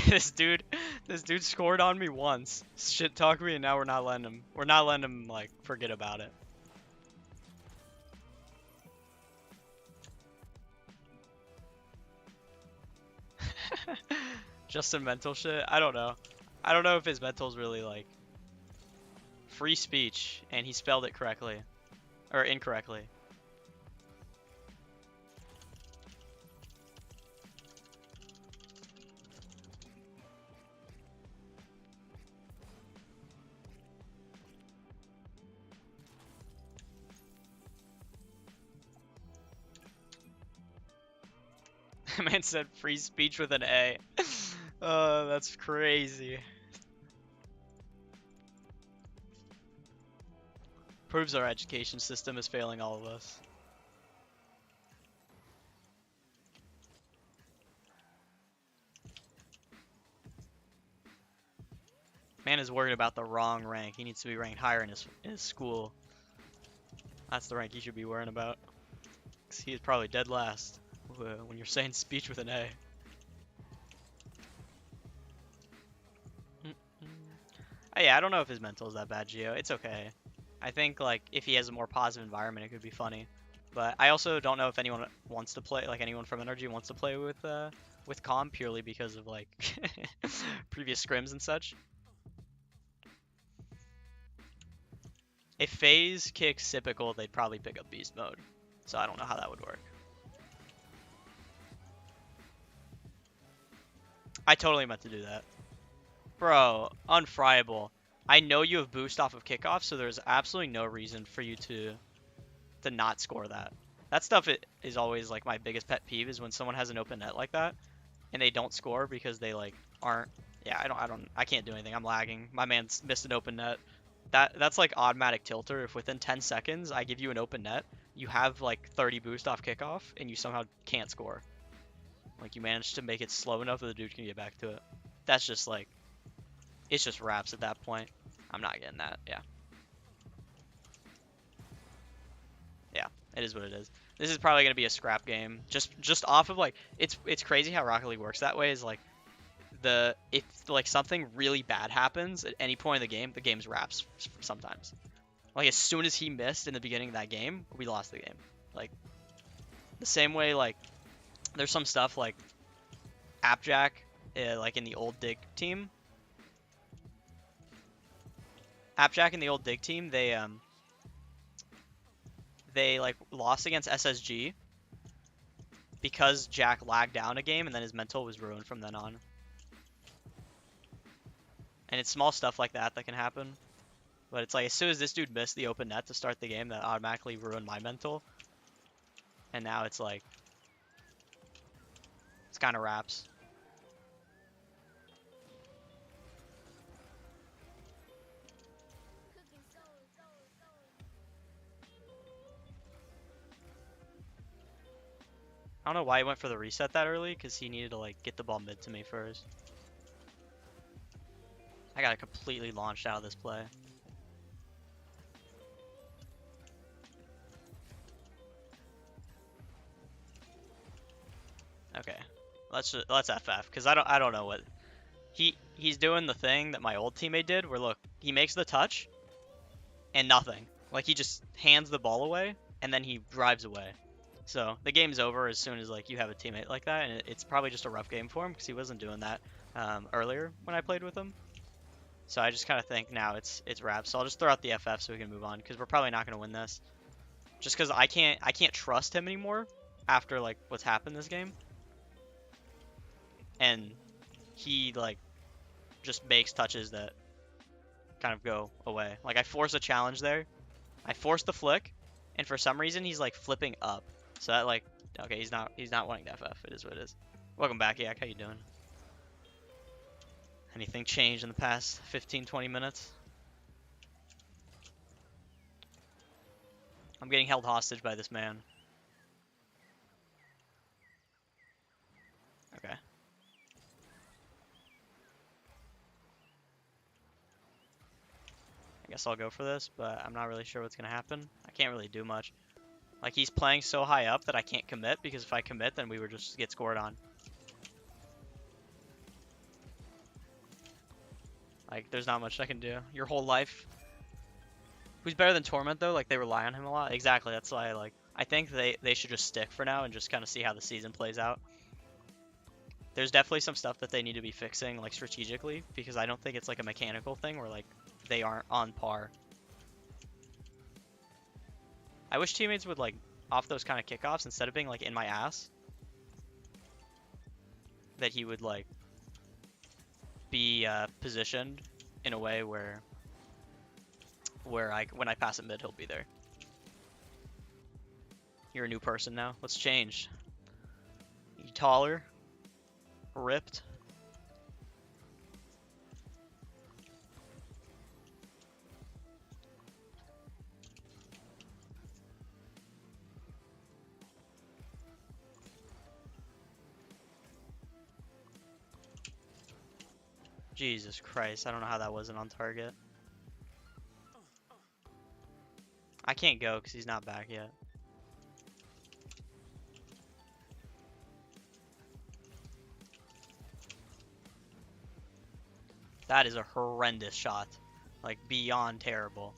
this dude scored on me once. Shit talk me, and now we're not letting him. We're not letting him like forget about it. Just some mental shit. I don't know. I don't know if his mental's really like free speech, and he spelled it correctly or incorrectly. Man said free speech with an A. Oh, that's crazy. Proves our education system is failing all of us. Man is worried about the wrong rank. He needs to be ranked higher in his school. That's the rank he should be worrying about. 'Cause he is probably dead last when you're saying speech with an A. Oh, yeah, I don't know if his mental is that bad, Gio. It's okay. I think like if he has a more positive environment, it could be funny. But I also don't know if anyone wants to play, like anyone from Energy wants to play with Calm purely because of like previous scrims and such. If FaZe kicks Sypical, they'd probably pick up Beast Mode. So I don't know how that would work. I totally meant to do that. Bro, unfriable. I know you have boost off of kickoff, so there's absolutely no reason for you to not score that. That stuff is always like my biggest pet peeve is when someone has an open net like that and they don't score because they like aren't. Yeah, I can't do anything. I'm lagging. My man's missed an open net. That's like automatic tilter. If within 10 seconds I give you an open net, you have like 30 boost off kickoff and you somehow can't score. Like you managed to make it slow enough that the dude can get back to it. That's just like, it's just raps at that point. I'm not getting that. Yeah. Yeah, it is what it is. This is probably gonna be a scrap game. Just off of like, it's crazy how Rocket League works that way. Is like if like something really bad happens at any point in the game's wraps sometimes. Like as soon as he missed in the beginning of that game, we lost the game. Like the same way like there's some stuff like Appjack, like in the old Dig team. Appjack in the old Dig team, they like lost against SSG because Jack lagged down a game and then his mental was ruined from then on. And it's small stuff like that that can happen. But it's like as soon as this dude missed the open net to start the game, that automatically ruined my mental. And now it's like, it's kind of raps. I don't know why he went for the reset that early, because he needed to like get the ball mid to me first. I got completely launched out of this play. Okay. Let's FF because I don't know what he's doing the thing that my old teammate did where look he makes the touch and nothing like he just hands the ball away and then he drives away. So the game's over as soon as like you have a teammate like that, and it's probably just a rough game for him because he wasn't doing that earlier when I played with him. So I just kind of think now it's wraps. So I'll just throw out the FF so we can move on because we're probably not going to win this. Just because I can't trust him anymore after like what's happened this game, and he like just makes touches that kind of go away. Like I force a challenge there, I force the flick, and for some reason he's like flipping up. So that like okay he's not wanting to FF. It is what it is. Welcome back, Yak. How you doing? Anything changed in the past 15-20 minutes? I'm getting held hostage by this man. Okay. I guess I'll go for this, but I'm not really sure what's going to happen. I can't really do much. Like, he's playing so high up that I can't commit, because if I commit, then we would just get scored on. Like, there's not much I can do. Your whole life. Who's better than Torment, though? Like, they rely on him a lot. Exactly, that's why, like, I think they should just stick for now and just kind of see how the season plays out. There's definitely some stuff that they need to be fixing, like, strategically, because I don't think it's, like, a mechanical thing where, like, they aren't on par. I wish teammates would, like, off those kind of kickoffs, instead of being, like, in my ass, that he would, like, be positioned in a way where when I pass it mid, he'll be there. You're a new person now. What's changed? You taller? Ripped? Jesus Christ, I don't know how that wasn't on target. I can't go because he's not back yet. That is a horrendous shot. Like, beyond terrible.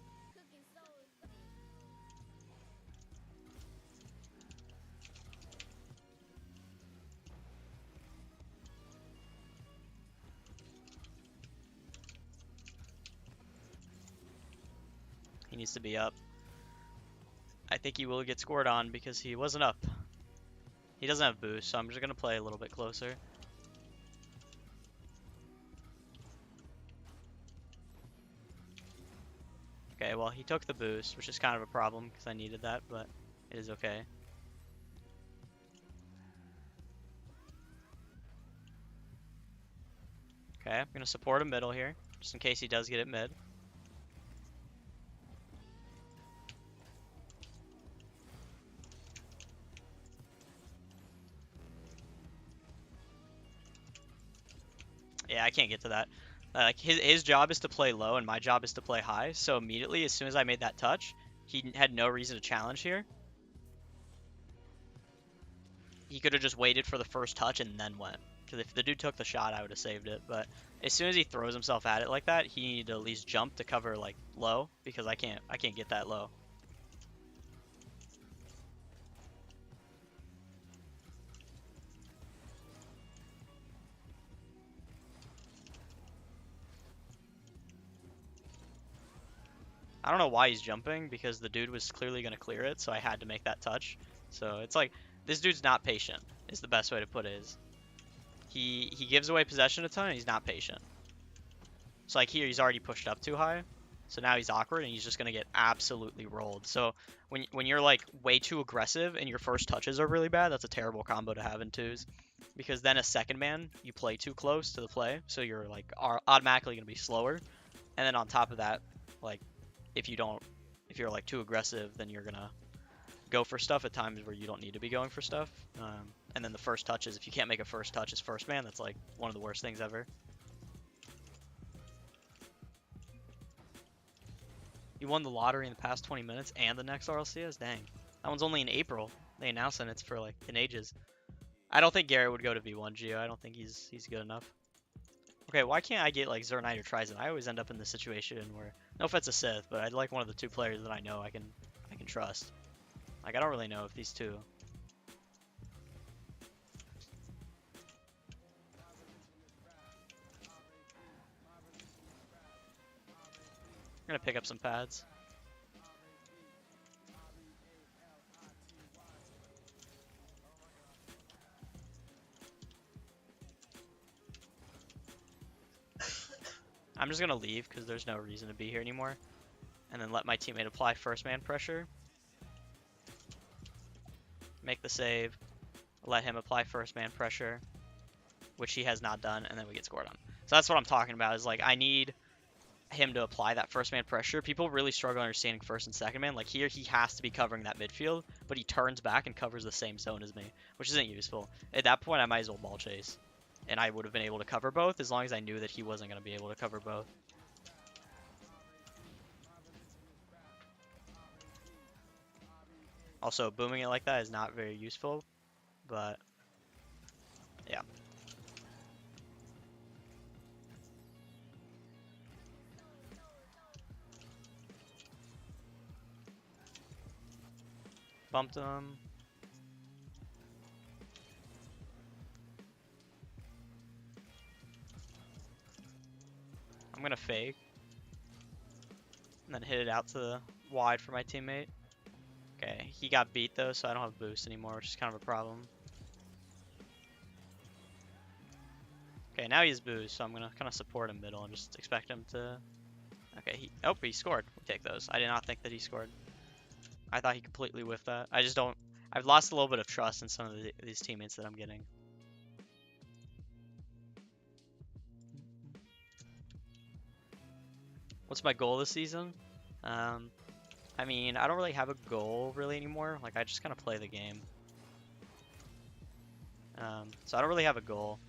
He needs to be up. I think he will get scored on because he wasn't up. He doesn't have boost, so I'm just going to play a little bit closer. Okay, well, he took the boost, which is kind of a problem because I needed that, but it is okay. Okay, I'm going to support him middle here, just in case he does get it mid. Yeah, I can't get to that. Like his job is to play low and my job is to play high. So immediately, as soon as I made that touch, he had no reason to challenge here. He could have just waited for the first touch and then went. Because if the dude took the shot, I would have saved it. But as soon as he throws himself at it like that, he needed to at least jump to cover like low because I can't get that low. I don't know why he's jumping because the dude was clearly going to clear it, so I had to make that touch. So it's like, this dude's not patient, is the best way to put it. Is he gives away possession a ton and he's not patient. So like here, he's already pushed up too high. So now he's awkward and he's just going to get absolutely rolled. So when you're like way too aggressive and your first touches are really bad, that's a terrible combo to have in twos. Because then a second man, you play too close to the play, so you're like automatically going to be slower. And then on top of that, like if you're like too aggressive, then you're gonna go for stuff at times where you don't need to be going for stuff. And then the first touches, if you can't make a first touch as first man, that's like one of the worst things ever. You won the lottery in the past 20 minutes and the next RLCS? Dang. That one's only in April. They announced it, it's for like in ages. I don't think Garrett would go to V1 Geo. I don't think he's good enough. Okay, why can't I get like Zernite or Trizon? I always end up in this situation where, no offense to Sith, but I'd like one of the two players that I know I can trust. Like I don't really know if these two. I'm gonna pick up some pads. I'm just gonna leave because there's no reason to be here anymore. And then let my teammate apply first man pressure. Make the save. Let him apply first man pressure, which he has not done, and then we get scored on. So that's what I'm talking about, is like I need him to apply that first man pressure. People really struggle understanding first and second man. Like here he has to be covering that midfield, but he turns back and covers the same zone as me, which isn't useful. At that point I might as well ball chase. And I would have been able to cover both as long as I knew that he wasn't going to be able to cover both. Also, booming it like that is not very useful, but yeah. Bumped him. I'm going to fake. And then hit it out to the wide for my teammate. Okay, he got beat though, so I don't have boost anymore, which is kind of a problem. Okay, now he's boost, so I'm going to kind of support him middle and just expect him to... Okay, he scored. We'll take those. I did not think that he scored. I thought he completely whiffed that. I just don't... I've lost a little bit of trust in some of these teammates that I'm getting. What's my goal this season? I mean, I don't really have a goal really anymore. Like, I just kind of play the game. So I don't really have a goal.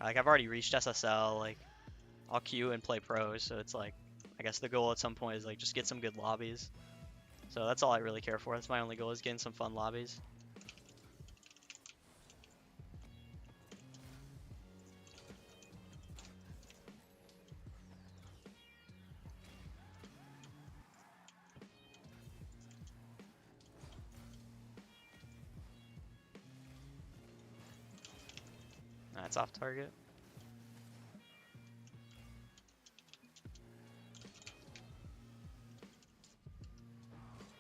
Like, I've already reached SSL. Like, I'll queue and play pros. So it's like, I guess the goal at some point is like just get some good lobbies. So that's all I really care for. That's my only goal, is getting some fun lobbies. That's off target.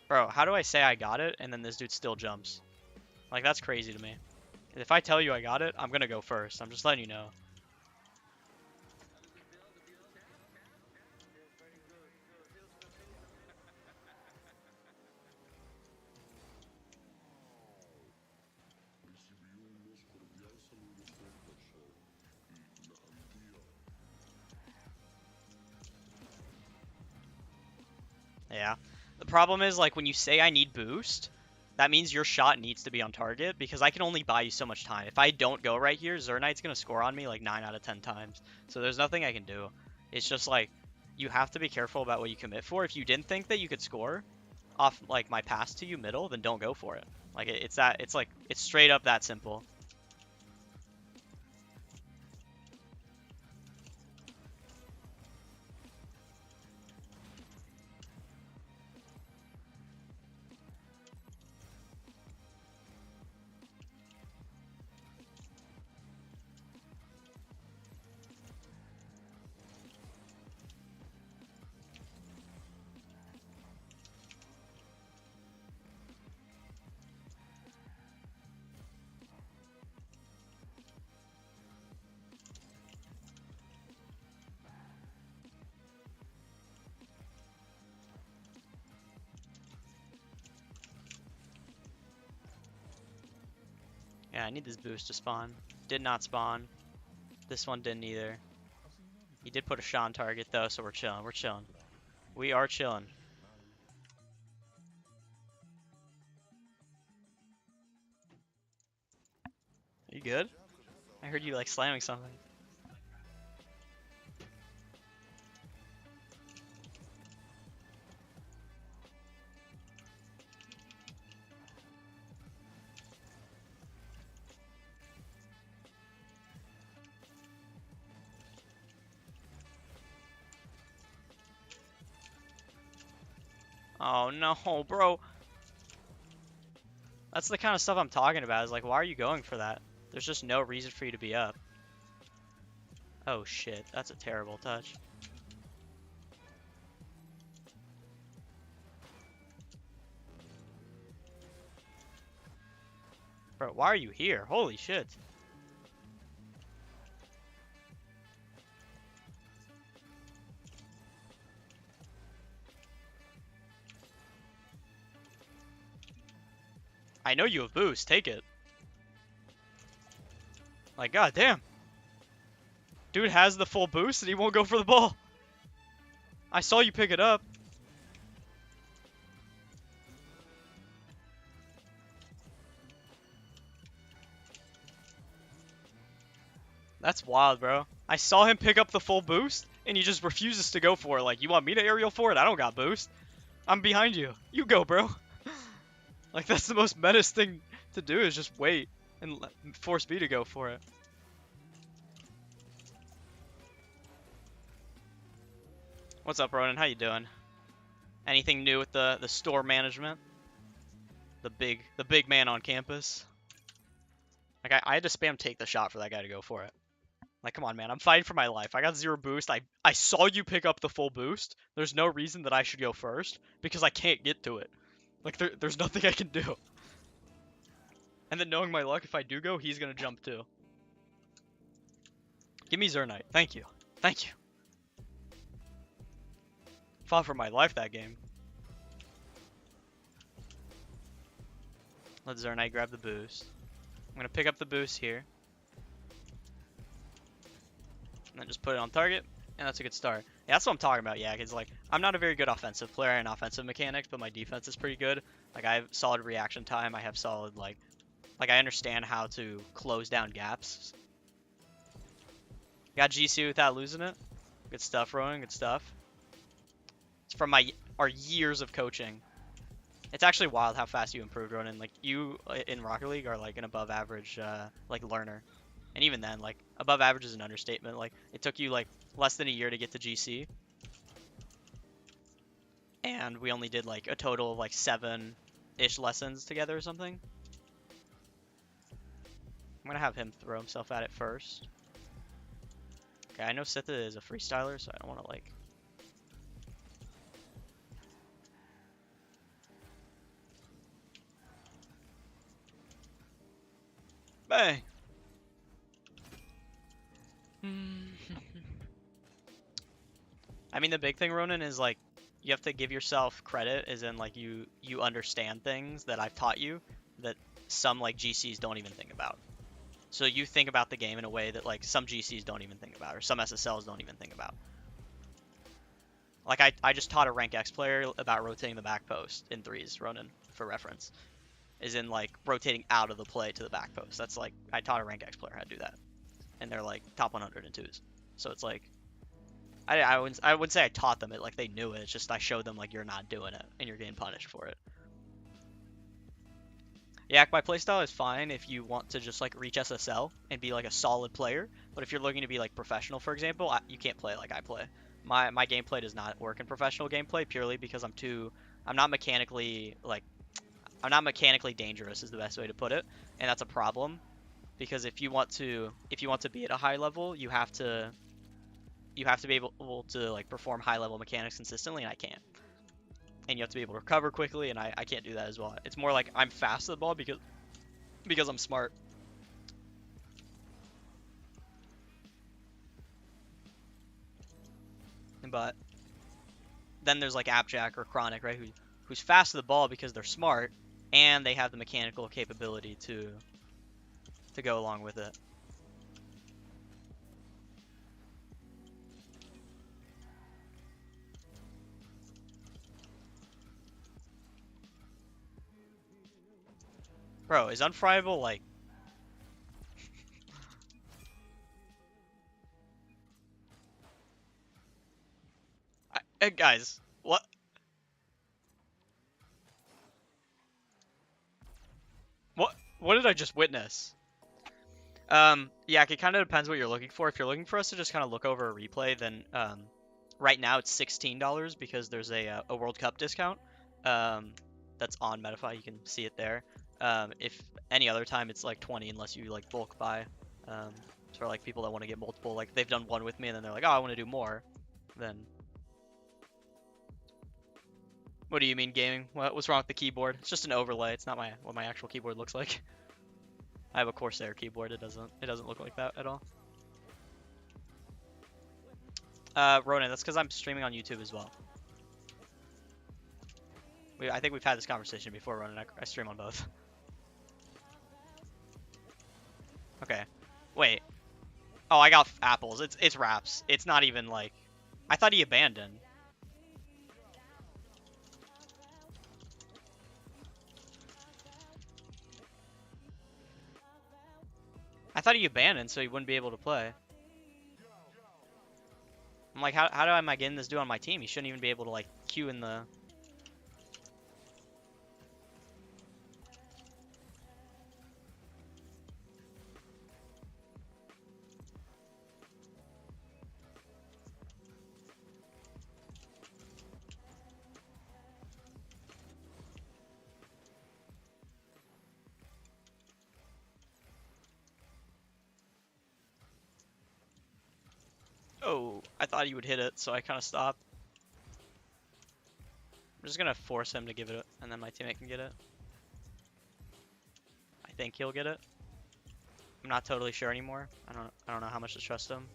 Bro, how do I say I got it and then this dude still jumps? Like, that's crazy to me. If I tell you I got it, I'm gonna go first. I'm just letting you know. Yeah. The problem is, like, when you say I need boost, that means your shot needs to be on target, because I can only buy you so much time. If I don't go right here, Zernite's going to score on me like 9 out of 10 times. So there's nothing I can do. It's just like, you have to be careful about what you commit for. If you didn't think that you could score off like my pass to you middle, then don't go for it. Like, it's straight up that simple. Yeah, I need this boost to spawn. Did not spawn. This one didn't either. He did put a shot on target though, so we're chilling. We're chilling. We are chilling. Are you good? I heard you like slamming something. Oh no, bro. That's the kind of stuff I'm talking about. Is like, why are you going for that? There's just no reason for you to be up. Oh shit, that's a terrible touch. Bro, why are you here? Holy shit. I know you have boost. Take it. Like, goddamn. Dude has the full boost and he won't go for the ball. I saw you pick it up. That's wild, bro. I saw him pick up the full boost and he just refuses to go for it. Like, you want me to aerial for it? I don't got boost. I'm behind you. You go, bro. Like, that's the most menace thing to do is just wait and force me to go for it. What's up, Ronan? How you doing? Anything new with the store management? The big man on campus? Like, I had to spam take the shot for that guy to go for it. Like, come on, man. I'm fighting for my life. I got 0 boost. I saw you pick up the full boost. There's no reason that I should go first because I can't get to it. Like, there's nothing I can do. And then knowing my luck, if I do go, he's going to jump too. Give me Zernite. Thank you. Thank you. Fought for my life that game. Let Zernite grab the boost. I'm going to pick up the boost here. And then just put it on target. And that's a good start. Yeah, that's what I'm talking about. Yeah, because like I'm not a very good offensive player and offensive mechanics, but my defense is pretty good. Like I have solid reaction time. I have solid like I understand how to close down gaps. Got GC without losing it. Good stuff, Rowan. Good stuff. It's from our years of coaching. It's actually wild how fast you improved, Ronan. Like you in Rocket League are like an above average like learner. And even then, like, above average is an understatement. Like, it took you, like, less than a year to get to GC. And we only did, like, a total of, like, 7-ish lessons together or something. I'm gonna have him throw himself at it first. Okay, I know Sitha is a freestyler, so I don't want to, like... Bang! I mean, the big thing, Ronan, is like you have to give yourself credit, as in like you understand things that I've taught you that some like GCs don't even think about. So you think about the game in a way that like some GCs don't even think about, or some SSLs don't even think about. Like I just taught a rank X player about rotating the back post in threes, Ronan, for reference. Is in like rotating out of the play to the back post. That's like I taught a rank X player how to do that. And they're like top 100 in twos. So it's like I wouldn't say I taught them it, like they knew it. It's just I showed them like you're not doing it and you're getting punished for it. Yeah, my playstyle is fine if you want to just like reach SSL and be like a solid player. But if you're looking to be like professional, for example, you can't play like I play. My gameplay does not work in professional gameplay purely because I'm not mechanically dangerous is the best way to put it, and that's a problem because if you want to be at a high level, you have to be able to like perform high level mechanics consistently, and I can't. And you have to be able to recover quickly, and I can't do that as well. It's more like I'm fast to the ball because I'm smart. But then there's like Appjack or Chronic, right? Who's fast to the ball because they're smart and they have the mechanical capability to go along with it. Bro, is Unfriable like... guys, what? What did I just witness? Yeah, it kind of depends what you're looking for. If you're looking for us to just kind of look over a replay, then right now it's $16 because there's a World Cup discount. that's on Metafy, you can see it there. If any other time, it's like 20 unless you like bulk buy. It's for like people that want to get multiple. Like they've done one with me and then they're like, oh, I want to do more. Then. What do you mean gaming? What's wrong with the keyboard? It's just an overlay. It's not what my actual keyboard looks like. I have a Corsair keyboard. It doesn't look like that at all. Ronan, that's because I'm streaming on YouTube as well. I think we've had this conversation before, Ronan. I stream on both. Okay. Wait. Oh, I got apples. It's Raps. It's not even like... I thought he abandoned. I thought he abandoned so he wouldn't be able to play. I'm like, how am I getting this dude on my team? He shouldn't even be able to like queue in the... Oh, I thought he would hit it, so I kind of stopped. I'm just gonna force him to give it, and then my teammate can get it. I think he'll get it. I'm not totally sure anymore. I don't know how much to trust him.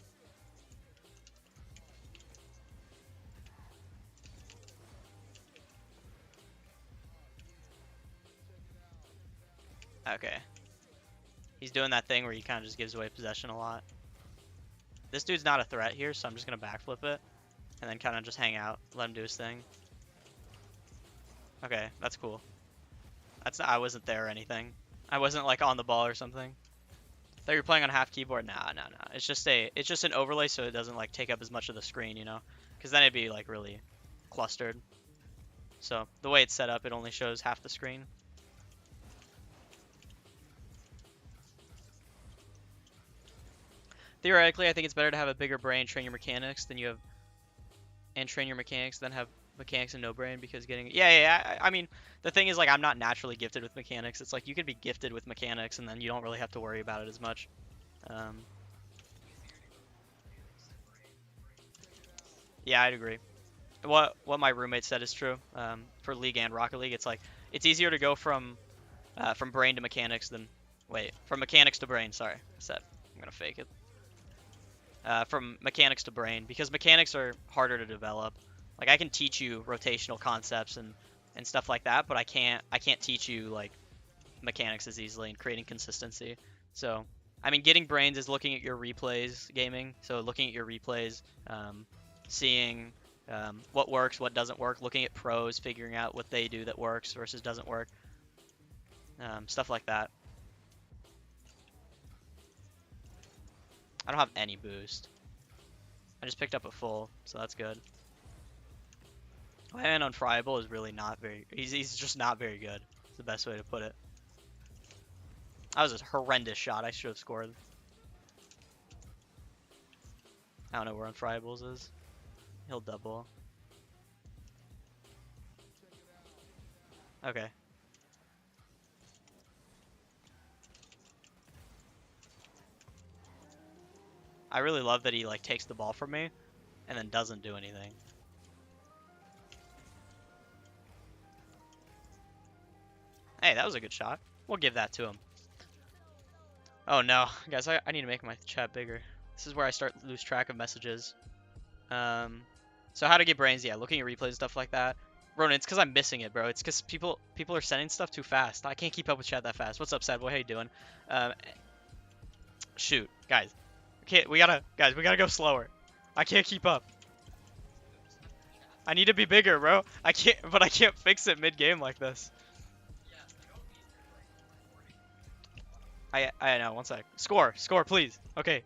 Okay. He's doing that thing where he kind of just gives away possession a lot. This dude's not a threat here, so I'm just going to backflip it. And then kind of just hang out. Let him do his thing. Okay, that's cool. I wasn't there or anything. I wasn't like on the ball or something. Thought you were playing on half keyboard? Nah. It's just an overlay so it doesn't like take up as much of the screen, you know? Because then it'd be like really clustered. So the way it's set up, it only shows half the screen. Theoretically, I think it's better to have a bigger brain, train your mechanics, than you have, and train your mechanics, than have mechanics and no brain, because getting, I mean, the thing is, like, I'm not naturally gifted with mechanics. It's like, you could be gifted with mechanics, and then you don't really have to worry about it as much. Yeah, I'd agree. What my roommate said is true. For League and Rocket League, it's like, it's easier to go from brain to mechanics than, from mechanics to brain, sorry, I'm gonna fake it. From mechanics to brain, because mechanics are harder to develop. Like I can teach you rotational concepts and stuff like that, but I can't teach you like mechanics as easily and creating consistency. So I mean, getting brains is looking at your replays gaming. So looking at your replays, seeing what works, what doesn't work, looking at pros, figuring out what they do that works versus doesn't work, stuff like that. I don't have any boost. I just picked up a full, so that's good. My man unfriable is really not very... He's just not very good. It's the best way to put it. That was a horrendous shot. I should have scored. I don't know where unfriables is. He'll double. Okay. I really love that he like takes the ball from me and then doesn't do anything. Hey, that was a good shot. We'll give that to him. Oh no, guys, I need to make my chat bigger. This is where I start to lose track of messages. So how to get brains? Yeah, looking at replays and stuff like that. Ronan, it's because I'm missing it, bro. It's because people are sending stuff too fast. I can't keep up with chat that fast. What's up, sad boy? How you doing? Shoot, guys. We gotta go slower. I can't keep up. I need to be bigger, bro. I can't fix it mid-game like this. I know, one sec. Score, please. Okay.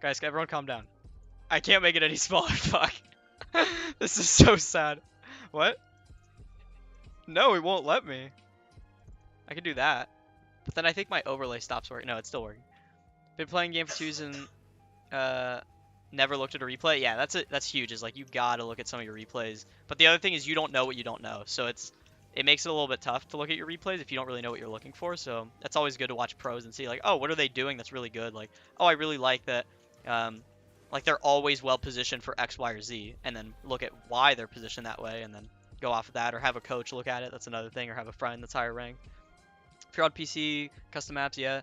Guys, everyone calm down. I can't make it any smaller, fuck. This is so sad. What? No, it won't let me. I can do that. But then I think my overlay stops working. No, it's still working. Been playing game for 2 seasons, Never looked at a replay. Yeah, that's huge. Is like you gotta look at some of your replays. But the other thing is you don't know what you don't know. So it makes it a little bit tough to look at your replays if you don't really know what you're looking for. So that's always good to watch pros and see like, oh, what are they doing that's really good? Like, oh, I really like that. Like they're always well positioned for X, Y, or Z, and then look at why they're positioned that way, and then go off of that, or have a coach look at it. That's another thing, or have a friend that's higher ranked. If you're on PC, custom apps, yeah.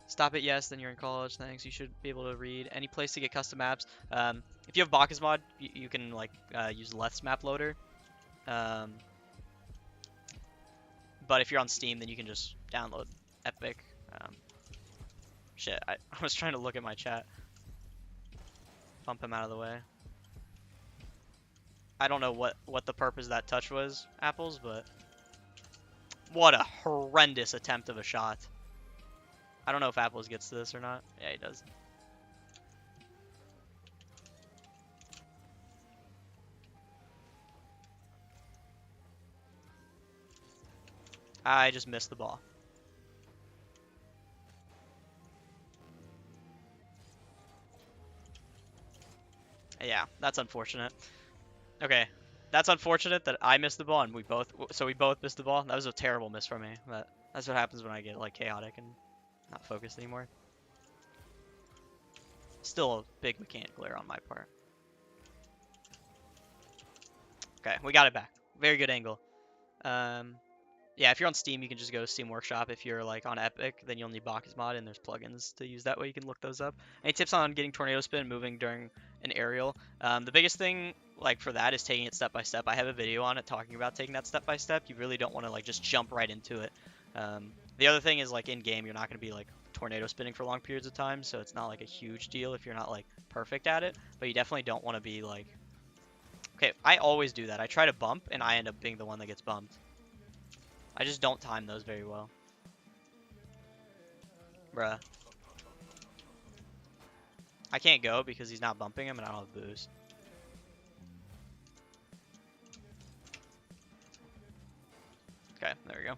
Stop it, yes, then you're in college. Thanks. You should be able to read any place to get custom apps. If you have Bacchus mod, you can like use Let's Map Loader. But if you're on Steam, then you can just download Epic. Shit, I was trying to look at my chat. Bump him out of the way. I don't know what the purpose of that touch was, Apples, but what a horrendous attempt of a shot. I don't know if Apples gets to this or not. Yeah, he does. I just missed the ball. Yeah, that's unfortunate. Okay, that's unfortunate that I missed the ball and we both missed the ball. That was a terrible miss from me, but that's what happens when I get like chaotic and not focused anymore. Still a big mechanical error on my part. Okay, we got it back. Very good angle. Yeah, if you're on Steam, you can just go to Steam Workshop. If you're like on Epic, then you'll need Bacchus mod, and there's plugins to use that way. You can look those up. Any tips on getting tornado spin moving during an aerial? The biggest thing like for that is taking it step by step. I have a video on it talking about taking that step by step. You really don't want to like just jump right into it. The other thing is like in game, you're not going to be like tornado spinning for long periods of time, so it's not like a huge deal if you're not like perfect at it. But you definitely don't want to be like. Okay, I always do that. I try to bump, and I end up being the one that gets bumped. I just don't time those very well. Bruh. I can't go because he's not bumping him and I don't have boost. Okay, there we go.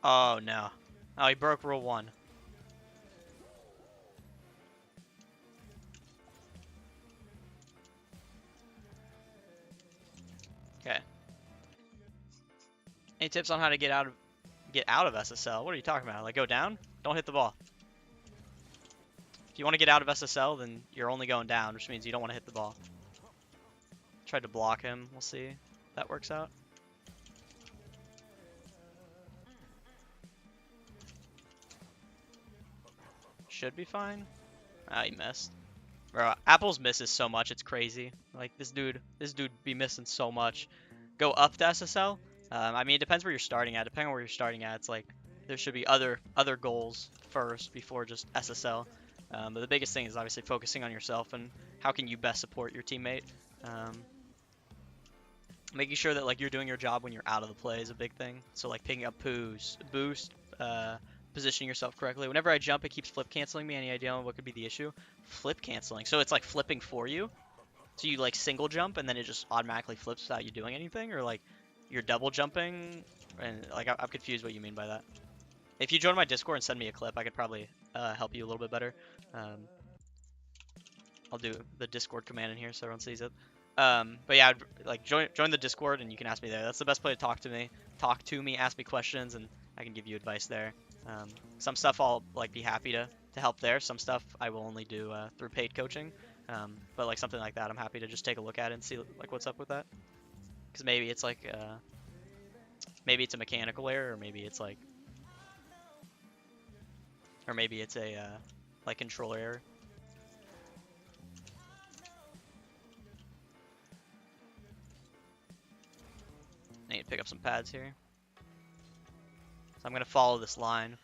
Oh no. Oh, he broke rule 1. Okay. Any tips on how to get out of SSL? What are you talking about? Like go down? Don't hit the ball. If you want to get out of SSL, then you're only going down, which means you don't want to hit the ball. Tried to block him. We'll see if that works out. Should be fine. Ah, he missed. Bro, Apple's misses so much, it's crazy. Like this dude be missing so much. Go up to SSL. I mean, it depends where you're starting at. Depending on where you're starting at, it's like there should be other goals first before just SSL. But the biggest thing is obviously focusing on yourself and how can you best support your teammate. Making sure that like you're doing your job when you're out of the play is a big thing. So like picking up boost, positioning yourself correctly. Whenever I jump, it keeps flip canceling me. Any idea on what could be the issue? Flip canceling. So it's like flipping for you. So you like single jump and then it just automatically flips without you doing anything, or like you're double jumping, and like I'm confused what you mean by that. If you join my Discord and send me a clip, I could probably help you a little bit better. I'll do the Discord command in here so everyone sees it. But yeah, like join the Discord and you can ask me there. That's the best way to talk to me. Ask me questions, and I can give you advice there. Some stuff I'll like be happy to help there. Some stuff I will only do through paid coaching. But like something like that, I'm happy to just take a look at it and see like what's up with that. Because maybe it's like maybe it's a mechanical error, or maybe it's like, or maybe it's a like controller error. I need to pick up some pads here. So I'm gonna follow this line.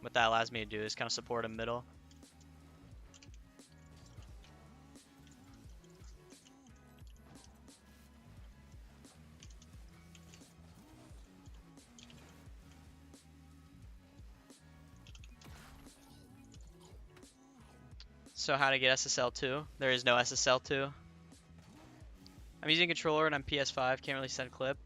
What that allows me to do is kind of support a middle. So how to get SSL 2? There is no SSL 2. I'm using controller and I'm PS5. Can't really send clip.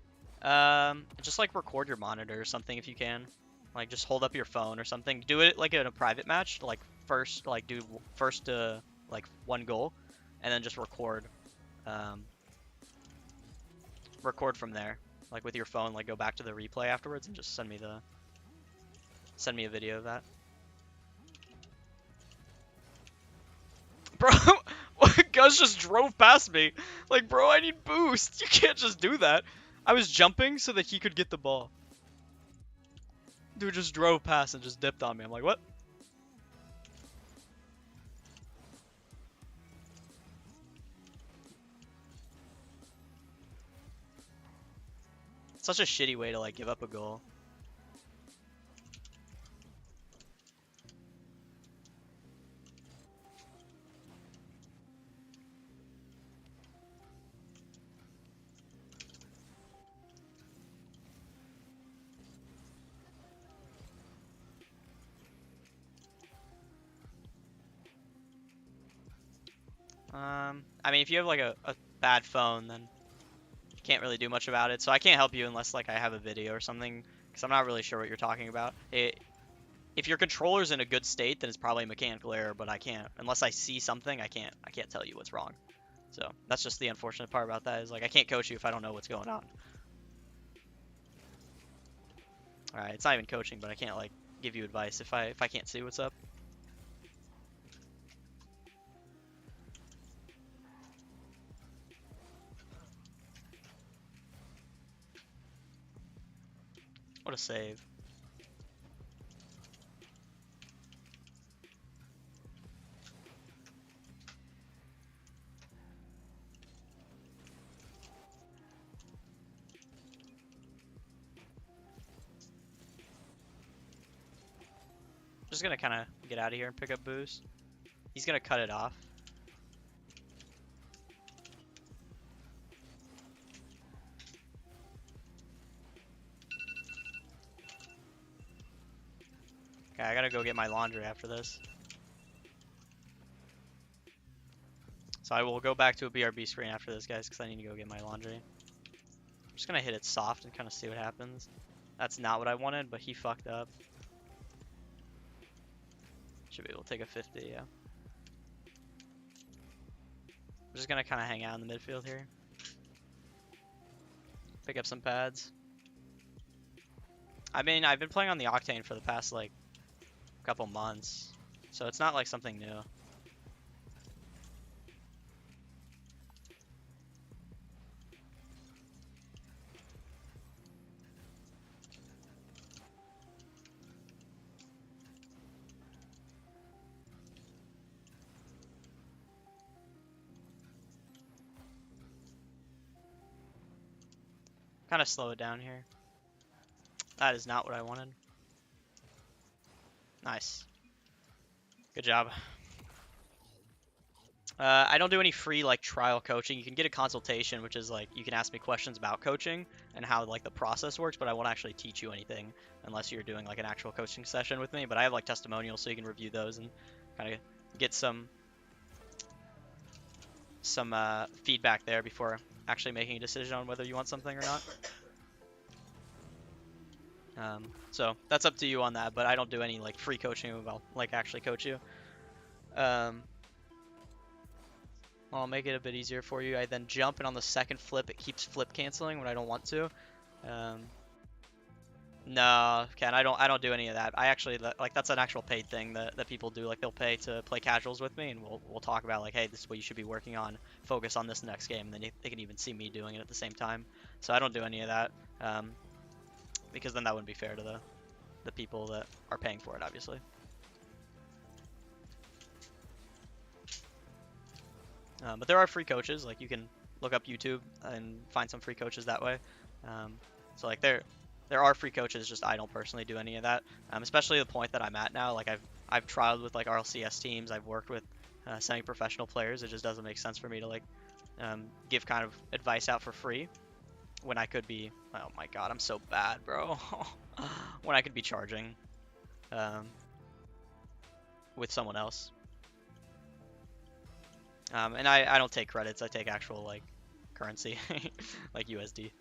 Just like record your monitor or something if you can. Like just hold up your phone or something. Do it like in a private match. Like first, like do first like one goal, and then just record. Um, record from there, like with your phone. Like go back to the replay afterwards and just send me a video of that. Bro, Gus just drove past me. Like, bro, I need boost. You can't just do that. I was jumping so that he could get the ball. Dude just drove past and just dipped on me. I'm like, what? Such a shitty way to like give up a goal. I mean, if you have like a bad phone, then you can't really do much about it. So I can't help you unless like I have a video or something, because I'm not really sure what you're talking about. If your controller's in a good state, then it's probably a mechanical error, but I can't, unless I see something, I can't tell you what's wrong. So that's just the unfortunate part about that, is like I can't coach you if I don't know what's going on. Alright, it's not even coaching, but I can't like give you advice if I can't see what's up. What a save. Just gonna kind of get out of here and pick up boost. He's gonna cut it off. Okay, I gotta go get my laundry after this. So I will go back to a BRB screen after this, guys, because I need to go get my laundry. I'm just gonna hit it soft and kind of see what happens. That's not what I wanted, but he fucked up. Should be able to take a 50, yeah. I'm just gonna kind of hang out in the midfield here. Pick up some pads. I mean, I've been playing on the Octane for the past, like, couple months. So it's not like something new. Kind of slow it down here. That is not what I wanted. Nice. Good job. I don't do any free like trial coaching. You can get a consultation, which is like you can ask me questions about coaching and how like the process works, but I won't actually teach you anything unless you're doing like an actual coaching session with me. But I have like testimonials, so you can review those and kind of get some feedback there before actually making a decision on whether you want something or not. So that's up to you on that, but I don't do any like free coaching. I'll like actually coach you. I'll make it a bit easier for you. I then jump, and on the second flip, it keeps flip canceling when I don't want to. No, Ken, I don't do any of that. I actually like that's an actual paid thing that people do. Like they'll pay to play casuals with me, and we'll talk about like, hey, this is what you should be working on. Focus on this next game, and then they can even see me doing it at the same time. So I don't do any of that, because then that wouldn't be fair to the people that are paying for it, obviously. But there are free coaches. Like you can look up YouTube and find some free coaches that way. So like there are free coaches. Just I don't personally do any of that. Especially the point that I'm at now. Like I've trialed with like RLCS teams. I've worked with semi-professional players. It just doesn't make sense for me to like give kind of advice out for free when I could be. Oh my god, I'm so bad, bro. When I could be charging with someone else. And I don't take credits, I take actual like currency, like USD.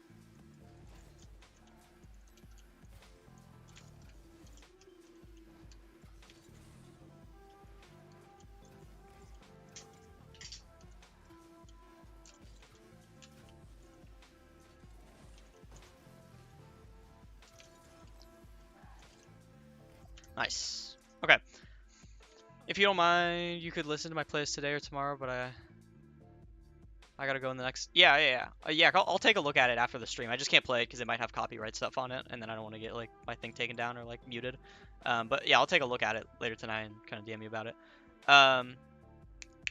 Nice. Okay. If you don't mind, you could listen to my playlist today or tomorrow, but I gotta go in the next. Yeah, yeah, yeah. Yeah, I'll take a look at it after the stream. I just can't play it because it might have copyright stuff on it, and then I don't want to get like my thing taken down or like muted. But yeah, I'll take a look at it later tonight and kind of DM you about it. Um,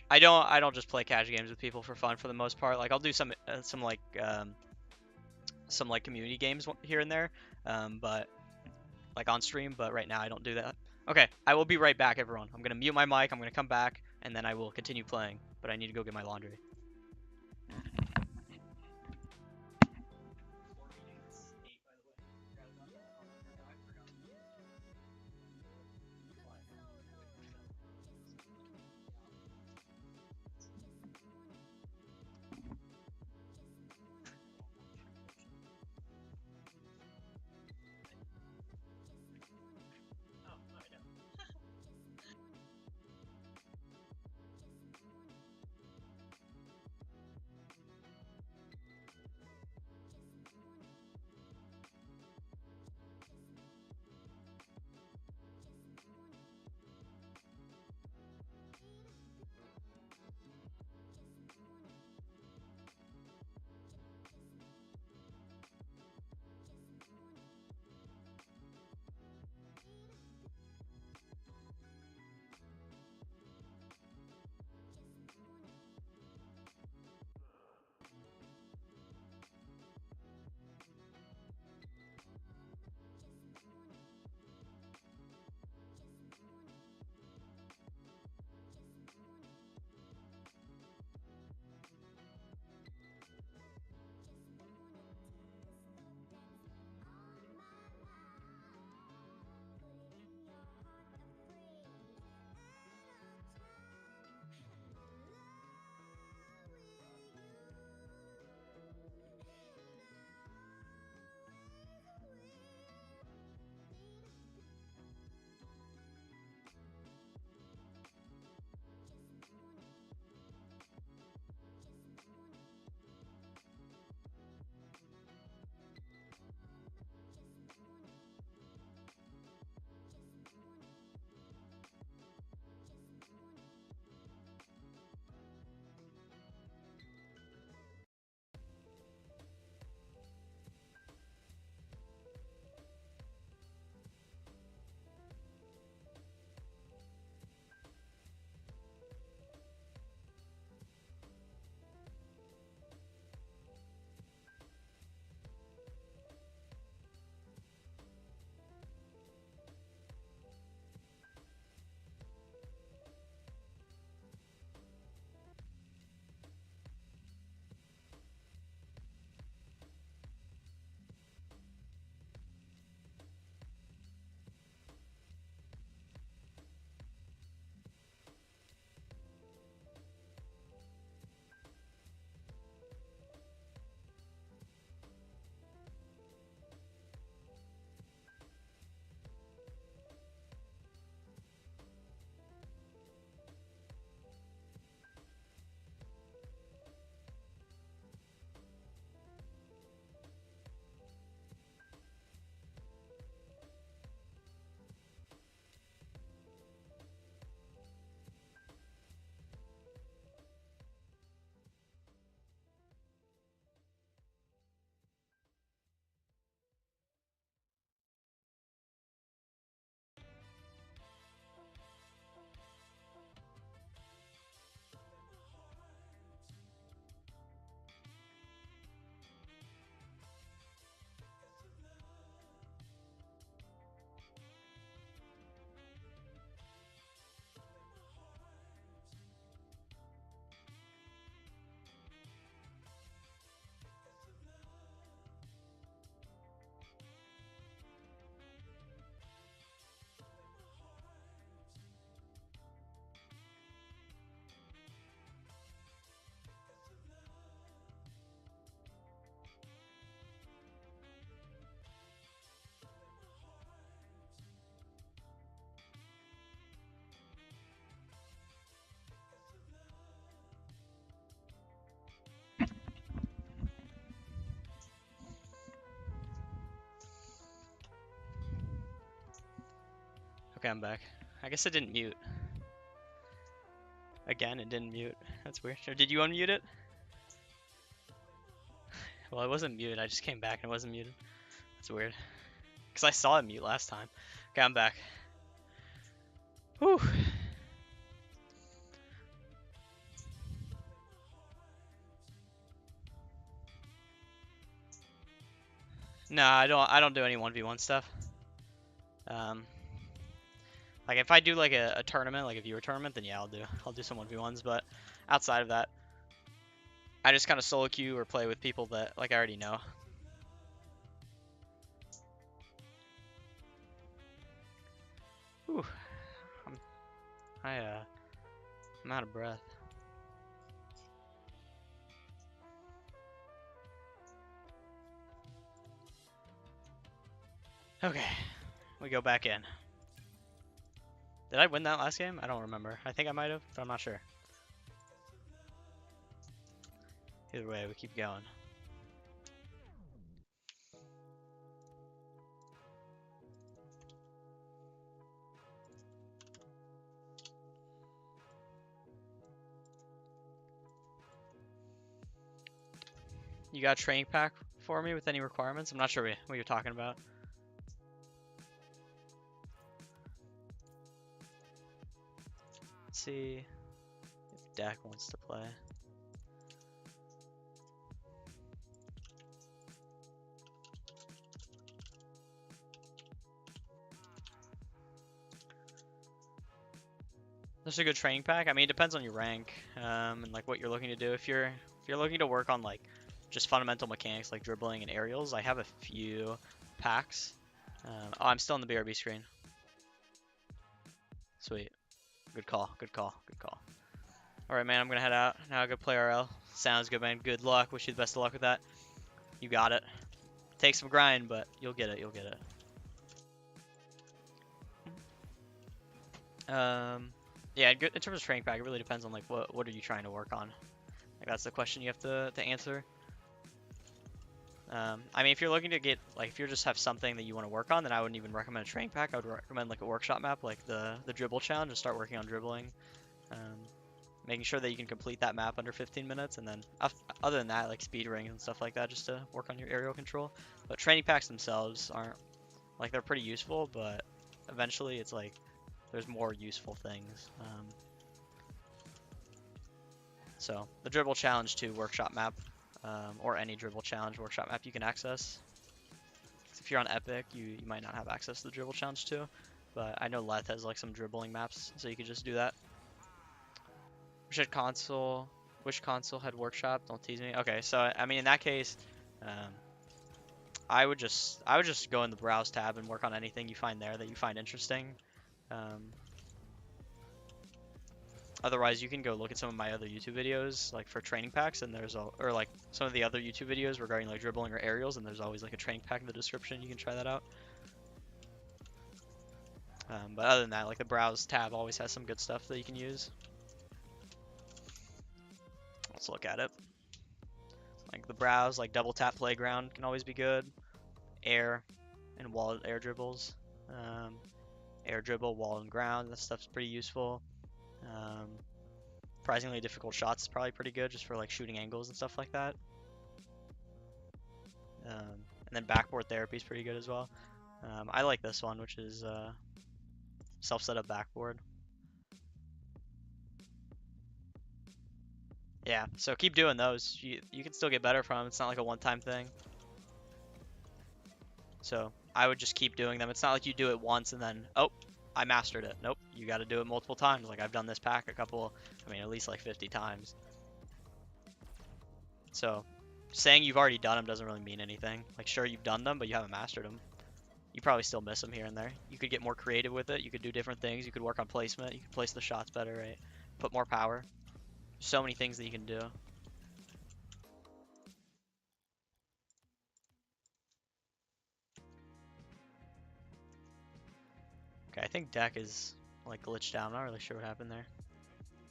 I don't just play cash games with people for fun for the most part. Like I'll do some like community games here and there, but like on stream. But right now I don't do that. Okay, I will be right back, everyone. I'm gonna mute my mic. I'm gonna come back, and then I will continue playing. But I need to go get my laundry. Okay, I'm back. I guess it didn't mute. Again, it didn't mute. That's weird. Or did you unmute it? Well, it wasn't muted. I just came back and it wasn't muted. That's weird. Because I saw it mute last time. Okay, I'm back. Whew. Nah, I don't do any 1v1 stuff. Like if I do like a tournament, like a viewer tournament, then yeah, I'll do some 1v1s, but outside of that, I just kind of solo queue or play with people that like I already know. Whew. I'm out of breath. Okay, we go back in. Did I win that last game? I don't remember. I think I might have, but I'm not sure. Either way, we keep going. You got a training pack for me with any requirements? I'm not sure what you're talking about. Let's see if Dak wants to play. There's a good training pack. I mean, it depends on your rank and like what you're looking to do. If you're looking to work on like just fundamental mechanics like dribbling and aerials, I have a few packs. Oh, I'm still on the BRB screen. Sweet. Good call. Good call. Good call. All right, man. I'm gonna head out now. I go play RL. Sounds good, man. Good luck. Wish you the best of luck with that. You got it. Take some grind, but you'll get it. You'll get it. Yeah, in terms of training pack, it really depends on like what are you trying to work on. Like that's the question you have to answer. I mean, if you're looking to get like if you just have something that you want to work on, then I wouldn't even recommend a training pack. I would recommend like a workshop map, like the dribble challenge, and start working on dribbling. Making sure that you can complete that map under 15 minutes, and then other than that, like speed rings and stuff like that, just to work on your aerial control. But training packs themselves aren't like they're pretty useful, but eventually it's like there's more useful things. So the dribble challenge to workshop map, or any dribble challenge workshop map you can access. If you're on Epic, you might not have access to the dribble challenge too, but I know Leth has like some dribbling maps, so you could just do that. Which console had workshop? Don't tease me. Okay, so I mean in that case, I would just go in the browse tab and work on anything you find there that you find interesting. Otherwise, you can go look at some of my other YouTube videos, like for training packs, and or like some of the other YouTube videos regarding like dribbling or aerials, and there's always like a training pack in the description. You can try that out. But other than that, like the browse tab always has some good stuff that you can use. Let's look at it. Like the browse, like double tap playground can always be good. Air and wall air dribbles. Air dribble, wall and ground, that stuff's pretty useful. Surprisingly difficult shots is probably pretty good just for like shooting angles and stuff like that. And then backboard therapy is pretty good as well. I like this one, which is self-setup backboard. Yeah, so keep doing those. You can still get better from them. It's not like a one-time thing. So I would just keep doing them. It's not like you do it once and then, oh, I mastered it. Nope, you got to do it multiple times. Like I've done this pack at least like 50 times. So saying you've already done them doesn't really mean anything. Like sure, you've done them, but you haven't mastered them. You probably still miss them here and there. You could get more creative with it. You could do different things. You could work on placement. You could place the shots better, right? Put more power. So many things that you can do. Okay, I think deck is like glitched out. I'm not really sure what happened there.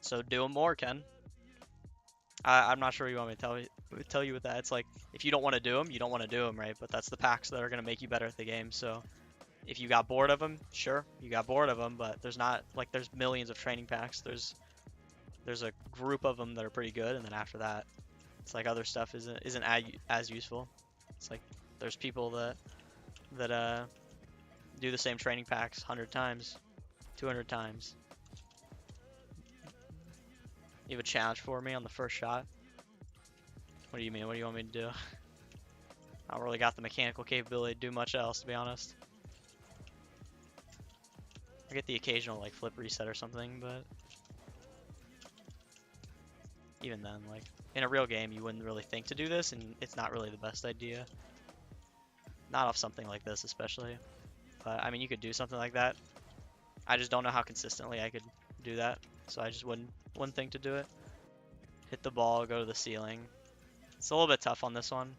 So do them more, Ken. I'm not sure what you want me to tell you with that. It's like if you don't want to do them, you don't want to do them, right? But that's the packs that are gonna make you better at the game. So If you got bored of them, sure, you got bored of them, but there's not like there's millions of training packs. There's a group of them that are pretty good, and then after that, it's like other stuff isn't as useful. It's like there's people that do the same training packs 100 times, 200 times. You have a challenge for me on the first shot? What do you mean? What do you want me to do? I don't really got the mechanical capability to do much else, to be honest. I get the occasional like flip reset or something, but even then, like in a real game, you wouldn't really think to do this, and it's not really the best idea. Not off something like this, especially. But I mean, you could do something like that. I just don't know how consistently I could do that, so I just wouldn't think to do it. Hit the ball, go to the ceiling. It's a little bit tough on this one.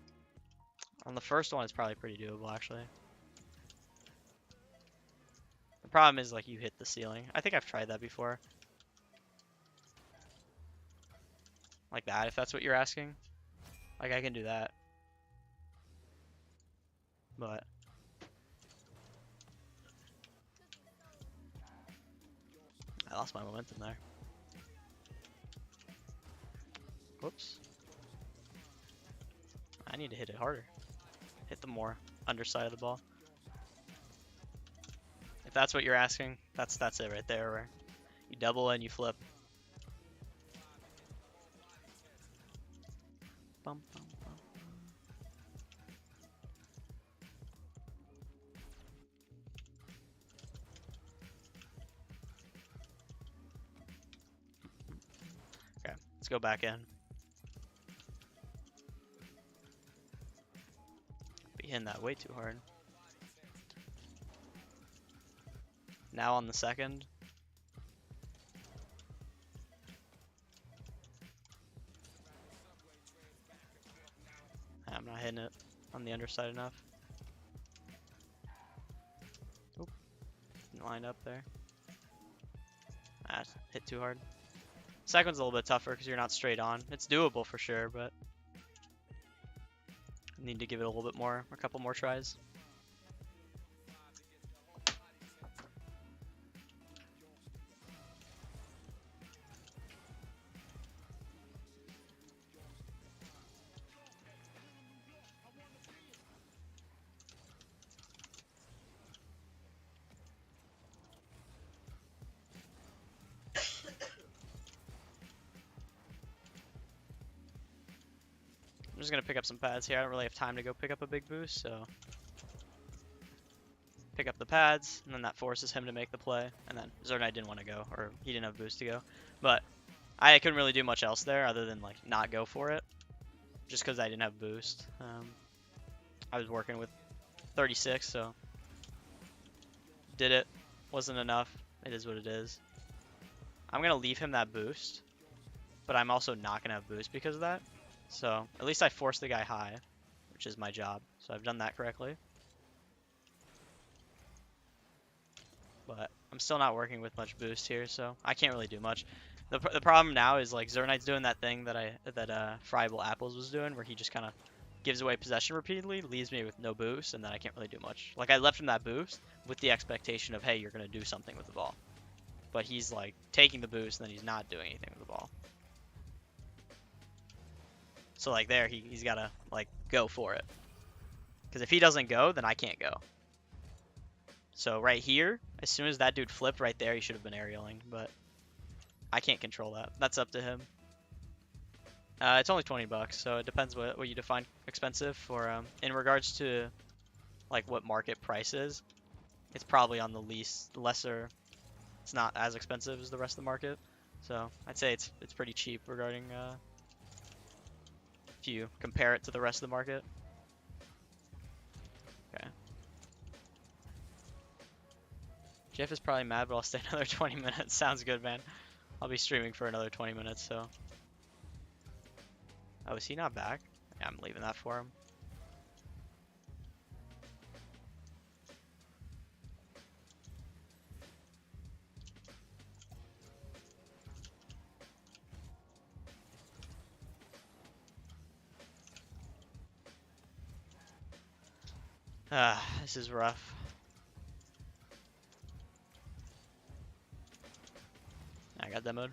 On the first one, it's probably pretty doable, actually. The problem is, like, you hit the ceiling. I think I've tried that before. Like that, if that's what you're asking. Like, I can do that. But I lost my momentum there. Whoops. I need to hit it harder. Hit the more underside of the ball. If that's what you're asking, that's it right there, where you double and you flip. Bum, bum, bum. Okay, let's go back in. Be hitting that way too hard. Now on the second. I'm not hitting it on the underside enough. Oop. Didn't line up there. Ah, hit too hard. Second one's a little bit tougher because you're not straight on. It's doable for sure, but need to give it a little bit more, a couple more tries. I'm just gonna pick up some pads here. I don't really have time to go pick up a big boost, so pick up the pads, and then that forces him to make the play. And then Zernite didn't want to go, or he didn't have boost to go. But I couldn't really do much else there other than like not go for it, just because I didn't have boost. I was working with 36, so did it. Wasn't enough. It is what it is. I'm gonna leave him that boost, but I'm also not gonna have boost because of that. So at least I forced the guy high, which is my job. So I've done that correctly. But I'm still not working with much boost here, so I can't really do much. The problem now is like Zernite's doing that thing that Friable Apples was doing, where he just kind of gives away possession repeatedly, leaves me with no boost, and then I can't really do much. Like I left him that boost with the expectation of, hey, you're gonna do something with the ball. But he's like taking the boost, and then he's not doing anything with the ball. So like there, he's gotta like go for it. Because if he doesn't go, then I can't go. So right here, as soon as that dude flipped right there, he should have been aerialing, but I can't control that. That's up to him. It's only 20 bucks, so it depends what you define expensive for. In regards to like what market price is, it's probably on the lesser. It's not as expensive as the rest of the market, so I'd say it's pretty cheap regarding if you compare it to the rest of the market. Okay. Jeff is probably mad, but I'll stay another 20 minutes. Sounds good, man. I'll be streaming for another 20 minutes, so. Oh, is he not back? Yeah, I'm leaving that for him. This is rough. got demoed.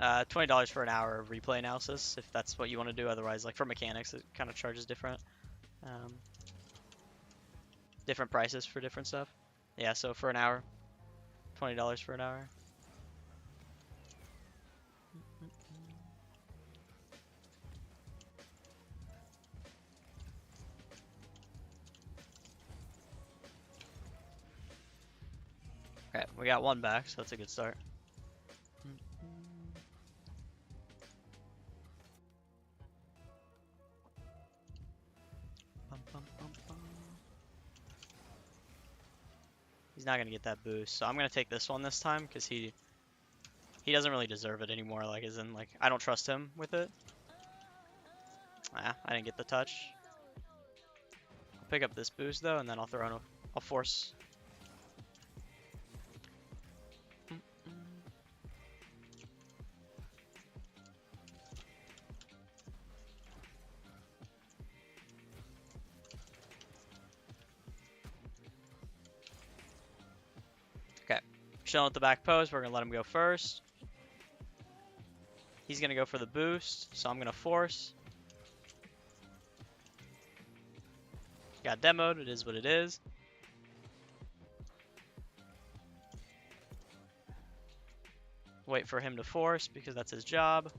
$20 for an hour of replay analysis if that's what you want to do. Otherwise, like for mechanics, it kind of charges different, different prices for different stuff. Yeah, so for an hour, $20 for an hour. Okay, we got one back, so that's a good start. He's not gonna get that boost, so I'm gonna take this one this time because he doesn't really deserve it anymore. Like, as in, like, I don't trust him with it. Ah, I didn't get the touch. I'll pick up this boost though, and then I'll throw in a force. Okay, chilling at the back post. We're gonna let him go first. He's gonna go for the boost, so I'm gonna force. Got demoed. It is what it is. Wait for him to force because that's his job.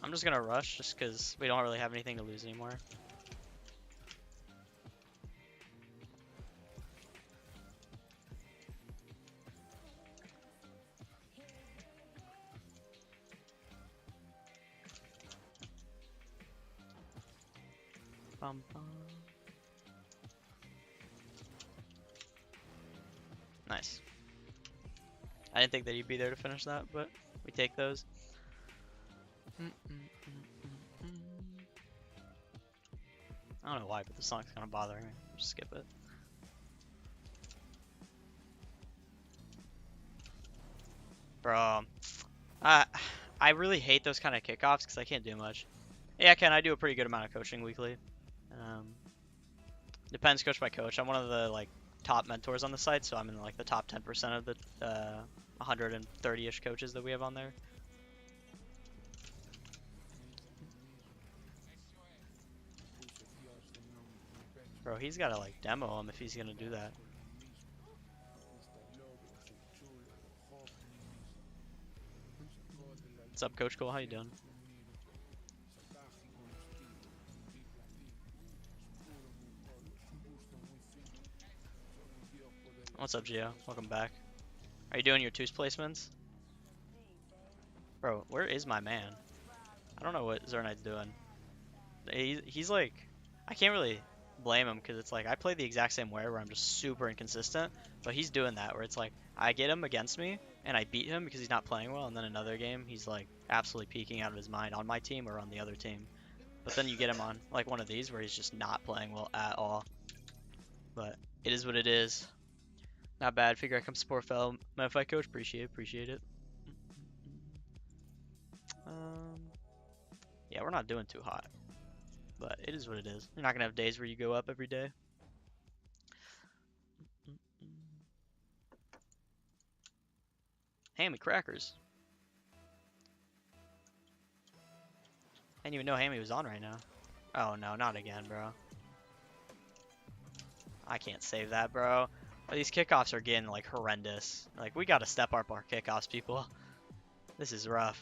I'm just gonna rush just because we don't really have anything to lose anymore. Bum, bum. Nice. I didn't think that he'd be there to finish that, but we take those. I don't know why, but the song's kind of bothering me. Just skip it. Bro, I really hate those kind of kickoffs because I can't do much. Yeah, I do a pretty good amount of coaching weekly. Depends coach by coach. I'm one of the like top mentors on the site, so I'm in like the top 10% of the 130-ish coaches that we have on there. Bro, he's gotta like demo him if he's gonna do that. What's up, Coach Cole? How you doing? What's up, Gio? Welcome back. Are you doing your twos placements? Bro, where is my man? I don't know what Zernite's doing. He's like, I can't really blame him because it's like I play the exact same way where I'm just super inconsistent, but he's doing that where it's like I get him against me and I beat him because he's not playing well, and then another game he's like absolutely peeking out of his mind on my team or on the other team. But then you get him on like one of these where he's just not playing well at all. But it is what it is. Not bad. Figure I come support fellow Metafight coach. Appreciate it. Yeah, we're not doing too hot, but it is what it is. You're not gonna have days where you go up every day. Hammy crackers. I didn't even know Hammy was on right now. Oh no, not again, bro. I can't save that, bro. These kickoffs are getting like horrendous. Like we gotta step up our kickoffs, people. This is rough.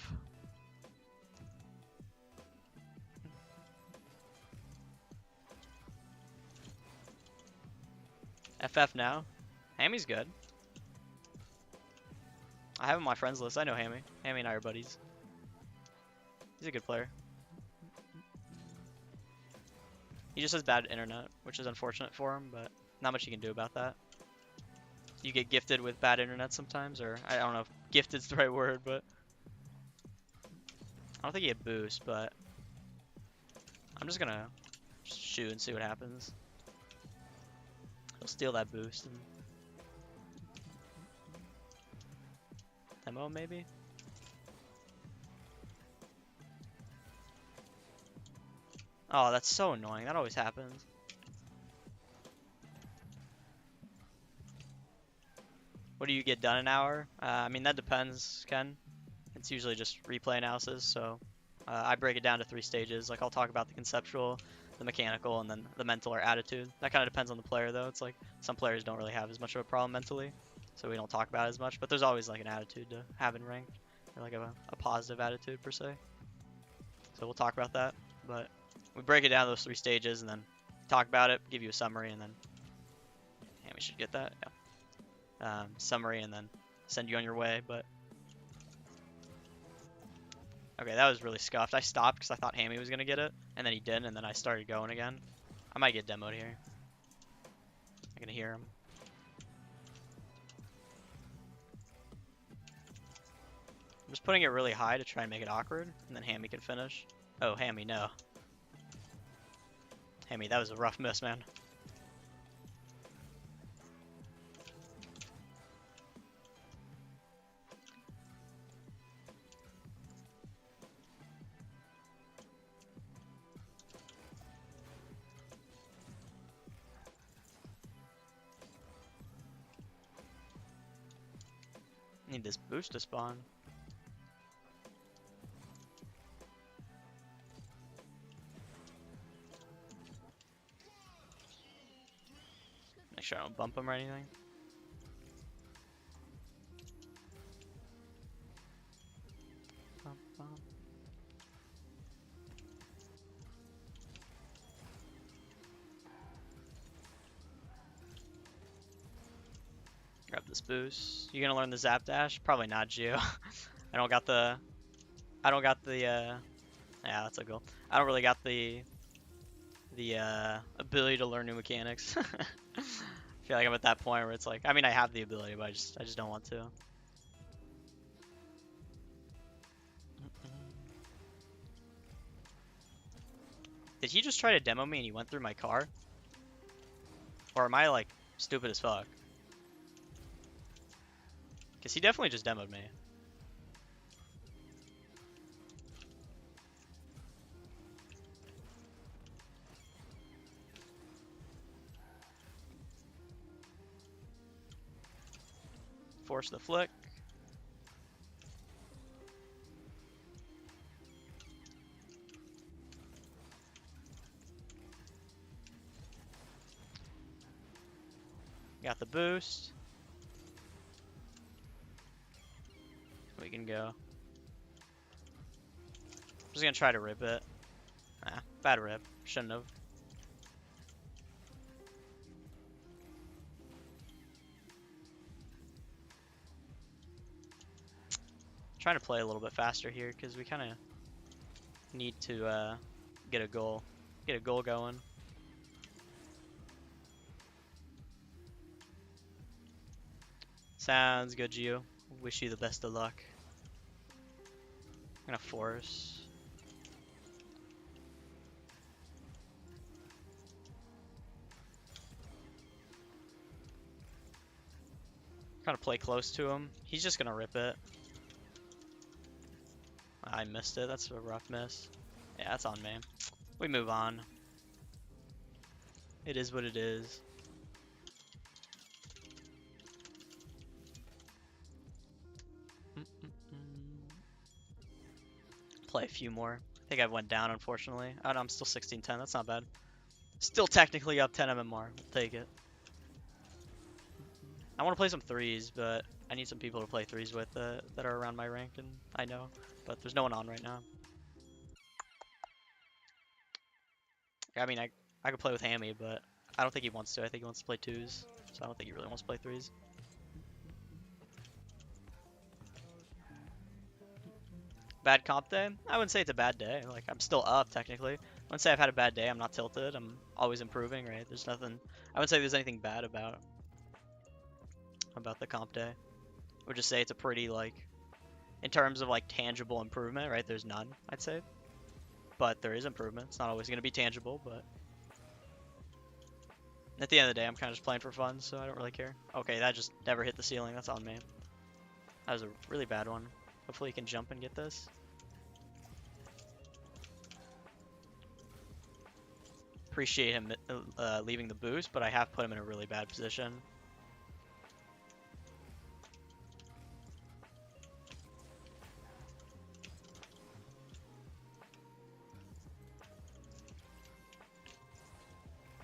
FF now. Hammy's good. I have him on my friends list. I know Hammy. Hammy and I are buddies. He's a good player. He just has bad internet, which is unfortunate for him, but not much you can do about that. You get gifted with bad internet sometimes, or I don't know if gifted's the right word, but I don't think he had boost, but I'm just gonna shoot and see what happens. He'll steal that boost and demo maybe. Oh, that's so annoying. That always happens. What do you get done an hour? I mean, that depends, Ken. It's usually just replay analysis, so I break it down to 3 stages. Like, I'll talk about the conceptual, the mechanical, and then the mental or attitude. That kind of depends on the player, though. It's like some players don't really have as much of a problem mentally, so we don't talk about it as much. But there's always like an attitude to have in ranked, or like a positive attitude per se. So we'll talk about that. But we break it down to those 3 stages, and then talk about it, give you a summary, and then we should get that. Yeah. Summary, and then send you on your way. But okay, that was really scuffed. I stopped because I thought Hammy was gonna get it, and then he didn't, and then I started going again. I might get demoed here. I can hear him. I'm just putting it really high to try and make it awkward, and then Hammy can finish. Oh, Hammy, no. Hammy, that was a rough miss, man. Need this boost to spawn. Make sure I don't bump him or anything. Bump, bump. Grab this boost. You gonna learn the zap dash? Probably not, Gio. I don't got the yeah, that's a goal. I don't really got the ability to learn new mechanics. I feel like I'm at that point where it's like, I mean, I have the ability, but I just don't want to. Did he just try to demo me and he went through my car? Or am I like stupid as fuck? Because he definitely just demoed me. Force the flick. Got the boost. We can go. I'm just gonna try to rip it. Ah, bad rip. Shouldn't have. Trying to play a little bit faster here because we kind of need to get a goal going. Sounds good, Gio. Wish you the best of luck. I'm gonna force. Trying to play close to him. He's just gonna rip it. I missed it. That's a rough miss. Yeah, that's on me. We move on. It is what it is. Play a few more. I think I went down, unfortunately. Oh, no, I'm still 16-10. That's not bad. Still technically up 10 MMR. We'll take it. I want to play some threes, but I need some people to play threes with that are around my rank, and I know. But there's no one on right now. I mean, I could play with Hammy, but I don't think he wants to. I think he wants to play twos, so I don't think he really wants to play threes. Bad comp day? I wouldn't say it's a bad day. Like, I'm still up, technically. I wouldn't say I've had a bad day. I'm not tilted. I'm always improving, right? There's nothing... I wouldn't say there's anything bad about the comp day. would just say it's a pretty, like, in terms of, like, tangible improvement, right? There's none, I'd say. But there is improvement. It's not always going to be tangible, but at the end of the day, I'm kind of just playing for fun, so I don't really care. Okay, that just never hit the ceiling. That's on me. That was a really bad one. Hopefully he can jump and get this. Appreciate him leaving the boost, but I have put him in a really bad position.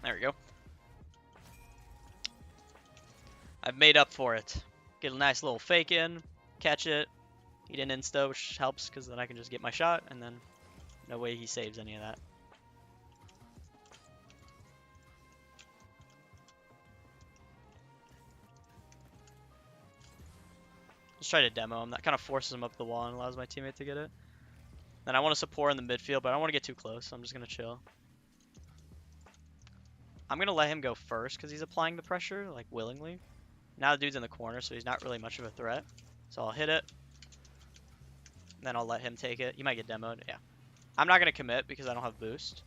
There we go. I've made up for it. Get a nice little fake in, catch it. He didn't insta, which helps because then I can just get my shot, and then no way he saves any of that. Let's try to demo him. That kind of forces him up the wall and allows my teammate to get it. Then I want to support in the midfield, but I don't want to get too close, so I'm just going to chill. I'm going to let him go first because he's applying the pressure, like, willingly. Now the dude's in the corner, so he's not really much of a threat. So I'll hit it. Then I'll let him take it. He might get demoed, yeah. I'm not going to commit because I don't have boost.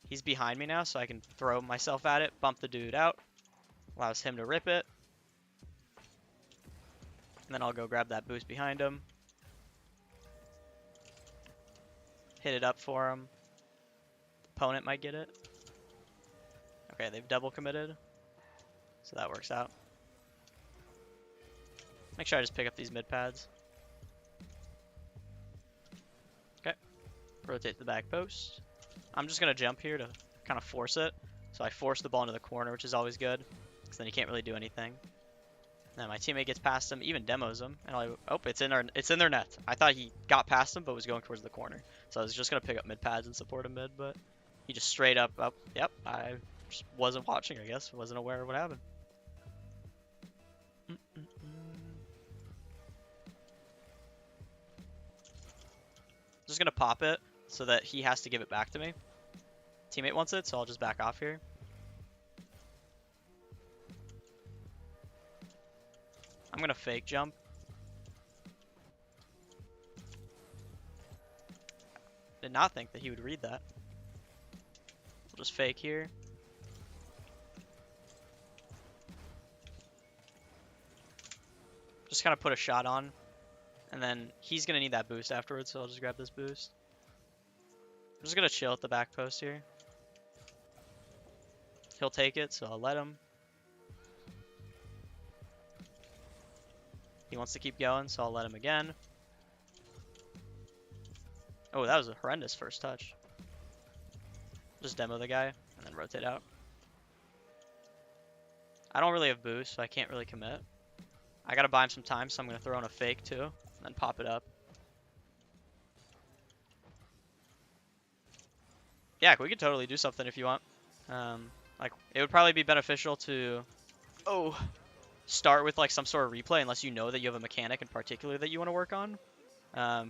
He's behind me now, so I can throw myself at it, bump the dude out. Allows him to rip it. And then I'll go grab that boost behind him. Hit it up for him. Opponent might get it. Okay, they've double committed. So that works out. Make sure I just pick up these mid pads. Okay. Rotate the back post. I'm just going to jump here to kind of force it. So I force the ball into the corner, which is always good. Because then he can't really do anything. Then my teammate gets past him, even demos him. And oh, it's in their net. I thought he got past him, but was going towards the corner. So I was just going to pick up mid pads and support him mid, but he just straight up. Yep, I just wasn't watching, I guess. Wasn't aware of what happened. Just going to pop it so that he has to give it back to me. Teammate wants it, so I'll just back off here. I'm going to fake jump. Did not think that he would read that. We'll just fake here. Just kind of put a shot on. And then he's going to need that boost afterwards, so I'll just grab this boost. I'm just going to chill at the back post here. He'll take it, so I'll let him. He wants to keep going, so I'll let him again. Oh, that was a horrendous first touch. Just demo the guy, and then rotate out. I don't really have boost, so I can't really commit. I gotta buy him some time, so I'm gonna throw in a fake too, and then pop it up. Yeah, we could totally do something if you want. Like, it would probably be beneficial to start with like some sort of replay unless you know that you have a mechanic in particular that you want to work on.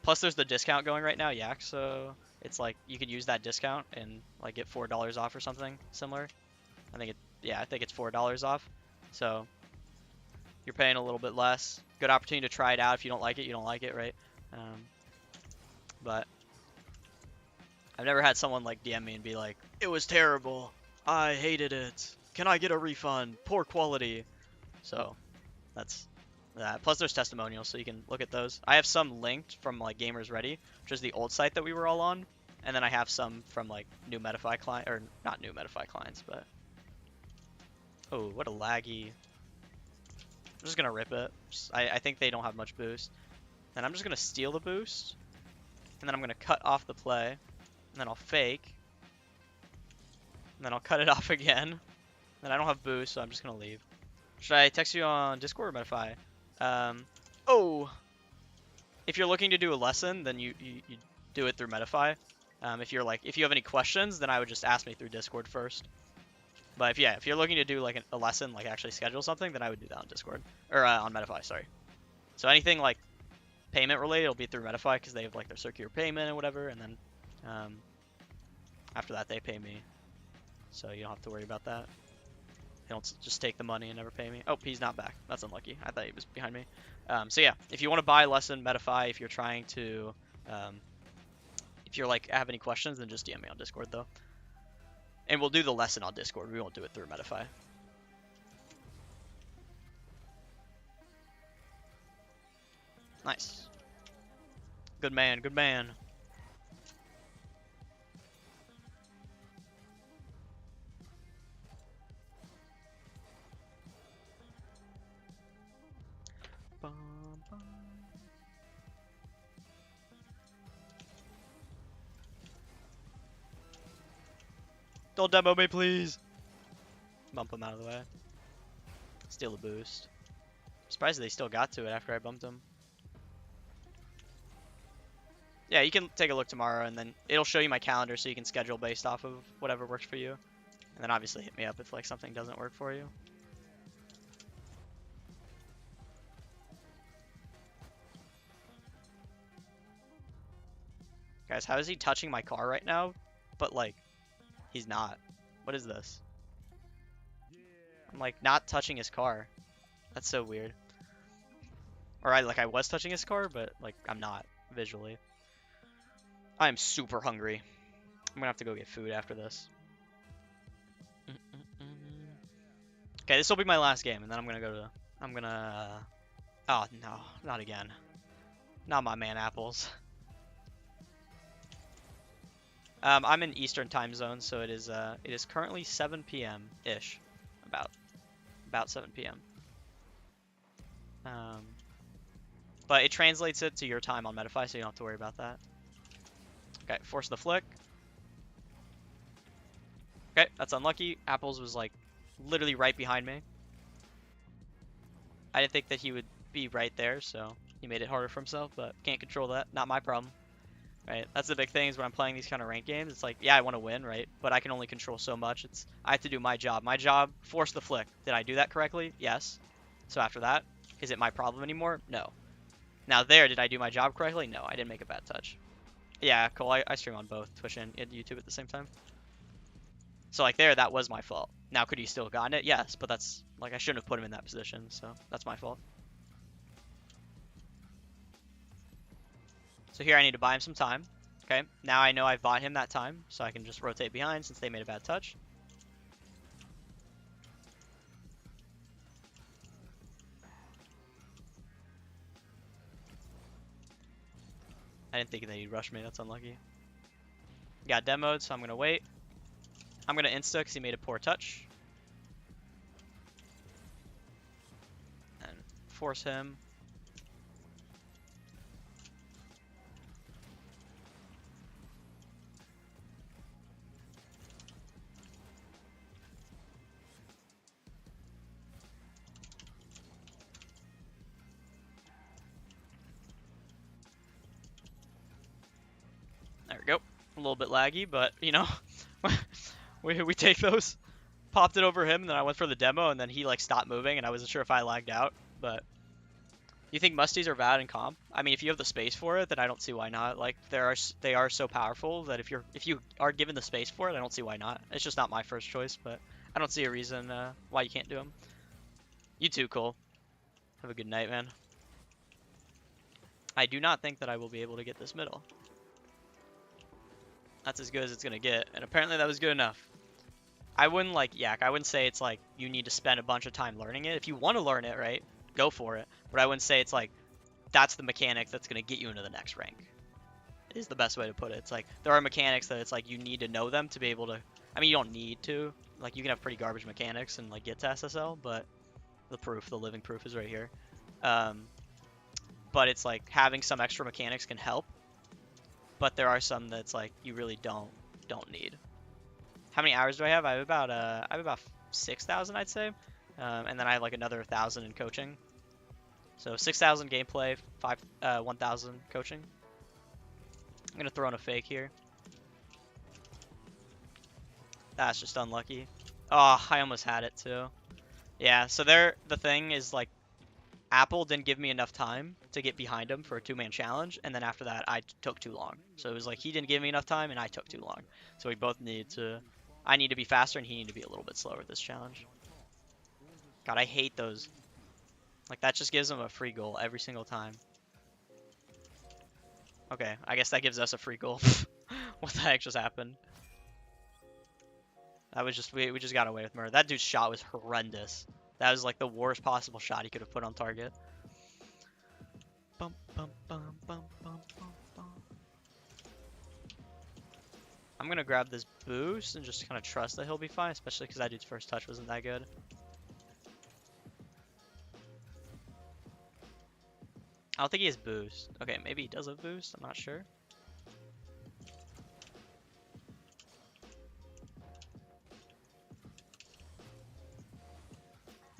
Plus there's the discount going right now, Yak, so it's like you could use that discount and like get $4 off or something similar. I think it's $4 off. So you're paying a little bit less. Good opportunity to try it out. If you don't like it, you don't like it, right? But I've never had someone like DM me and be like, it was terrible. I hated it. Can I get a refund? Poor quality. So that's that. Plus there's testimonials, so you can look at those. I have some linked from like Gamers Ready, which is the old site that we were all on. And then I have some from like new Metafy client, or not new Metafy clients, but oh, what a laggy. I'm just gonna rip it. I think they don't have much boost. And I'm just gonna steal the boost. And then I'm gonna cut off the play. And then I'll fake. And then I'll cut it off again. And I don't have boost, so I'm just gonna leave. Should I text you on Discord or Metafy? If you're looking to do a lesson, then you do it through Metafy. If you have any questions, then I would just ask me through Discord first. But if you're looking to do like a lesson, like actually schedule something, then I would do that on Discord or on Metafy. Sorry. So anything like payment related, it'll be through Metafy because they have like their circular payment and whatever, and then after that they pay me, so you don't have to worry about that. They don't just take the money and never pay me. Oh, he's not back. That's unlucky. I thought he was behind me. So yeah, if you want to buy lesson Metafy, if you're trying to, if you're like have any questions, then just DM me on Discord though. And we'll do the lesson on Discord. We won't do it through Metafy. Nice. Good man, good man. Don't demo me, please. Bump him out of the way. Steal the boost. I'm surprised they still got to it after I bumped him. Yeah, you can take a look tomorrow, and then it'll show you my calendar so you can schedule based off of whatever works for you. And then obviously hit me up if like something doesn't work for you. Guys, how is he touching my car right now? But like, he's not. What is this? I'm like not touching his car. That's so weird. Or I was touching his car, but like I'm not visually. I am super hungry. I'm gonna have to go get food after this. Okay, this will be my last game, and then I'm gonna go to. Oh no, not again. Not my man apples. I'm in Eastern time zone, so it is currently 7 p.m. ish, about 7 p.m. But it translates it to your time on Metafy, so you don't have to worry about that. Okay, force the flick. Okay, that's unlucky. Apples was like literally right behind me. I didn't think that he would be right there, so he made it harder for himself, but can't control that. Not my problem. Right, that's the big thing is when I'm playing these kind of ranked games, it's like, yeah, I want to win, right? But I can only control so much. I have to do my job. My job, force the flick. Did I do that correctly? Yes. So after that, is it my problem anymore? No. Now there, did I do my job correctly? No, I didn't make a bad touch. Yeah, cool. I stream on both Twitch and YouTube at the same time. So like there, that was my fault. Now could he still have gotten it? Yes, but that's like I shouldn't have put him in that position, so that's my fault. So here I need to buy him some time. Okay, now I know I've bought him that time, so I can just rotate behind since they made a bad touch. I didn't think that he'd rush me, that's unlucky. Got demoed, so I'm going to wait. I'm going to insta because he made a poor touch. And force him. There we go. A little bit laggy, but, you know, we take those. Popped it over him, and then I went for the demo, and then he, like, stopped moving, and I wasn't sure if I lagged out, but... You think musties are bad in comp? I mean, if you have the space for it, then I don't see why not. Like, they are so powerful that if you are given the space for it, I don't see why not. It's just not my first choice, but I don't see a reason why you can't do them. You too, Cole. Have a good night, man. I do not think that I will be able to get this middle. That's as good as it's gonna get, and apparently that was good enough. I wouldn't like Yak. I wouldn't say it's like you need to spend a bunch of time learning it. If you want to learn it, right, go for it. But I wouldn't say it's like that's the mechanic that's gonna get you into the next rank. Is the best way to put it. It's like there are mechanics that it's like you need to know them to be able to. I mean, you don't need to. Like you can have pretty garbage mechanics and like get to SSL, but the living proof is right here. But it's like having some extra mechanics can help. But there are some that's like you really don't need. How many hours do I have? I have about 6,000, I'd say, and then I have like another 1,000 in coaching. So 6,000 gameplay, 1,000 coaching. I'm gonna throw in a fake here. That's just unlucky. Oh, I almost had it too. Yeah. So the thing is like. Apple didn't give me enough time to get behind him for a two-man challenge, and then after that, I took too long. So it was like he didn't give me enough time, and I took too long. So we both need to... I need to be faster, and he need to be a little bit slower with this challenge. God, I hate those. Like, that just gives them a free goal every single time. Okay, I guess that gives us a free goal. What the heck just happened? That was just, we just got away with murder. That dude's shot was horrendous. That was like the worst possible shot he could have put on target. Bum, bum, bum, bum, bum, bum, bum. I'm gonna grab this boost and just kind of trust that he'll be fine, especially because that dude's first touch wasn't that good. I don't think he has boost. Okay, maybe he does have boost. I'm not sure.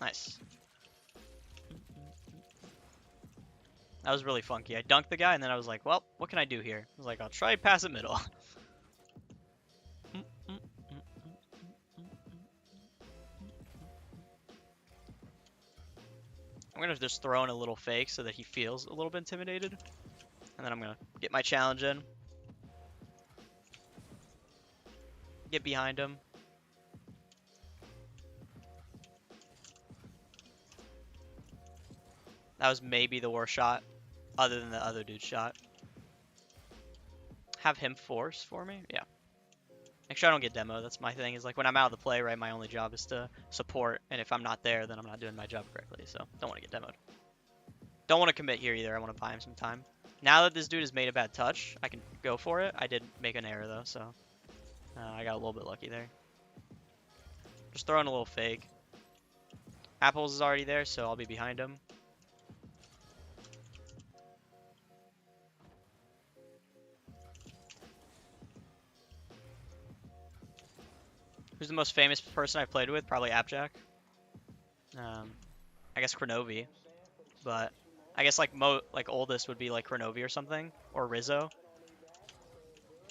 Nice. That was really funky. I dunked the guy, and then I was like, well, what can I do here? I was like, I'll try pass it middle. I'm going to just throw in a little fake so that he feels a little bit intimidated. And then I'm going to get my challenge in. Get behind him. That was maybe the worst shot, other than the other dude's shot. Have him force for me? Yeah. Make sure I don't get demo. That's my thing, is like when I'm out of the play, right, my only job is to support. And if I'm not there, then I'm not doing my job correctly. So don't want to get demoed. Don't want to commit here either. I want to buy him some time. Now that this dude has made a bad touch, I can go for it. I did make an error though, so I got a little bit lucky there. Just throwing a little fake. Apples is already there, so I'll be behind him. Who's the most famous person I've played with? Probably Appjack. I guess Cronovi, but I guess like oldest would be like Cronovi or something, or Rizzo.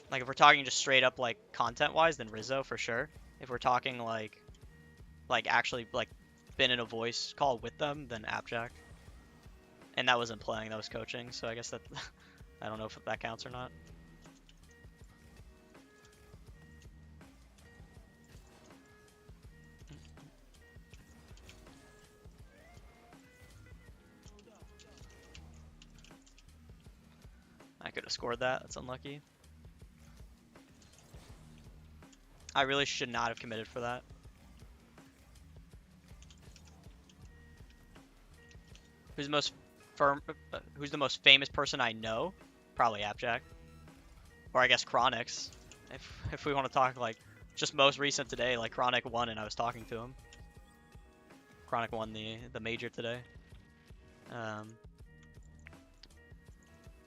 Like if we're talking just straight up like content wise, then Rizzo for sure. If we're talking like actually like been in a voice call with them, then Appjack. And that wasn't playing, that was coaching, so I guess that I don't know if that counts or not. I could have scored that. That's unlucky. I really should not have committed for that. Who's the most famous person I know? Probably Appjack. Or I guess Chronix. If we want to talk like just most recent today, like Chronic won and I was talking to him. Chronic won the major today.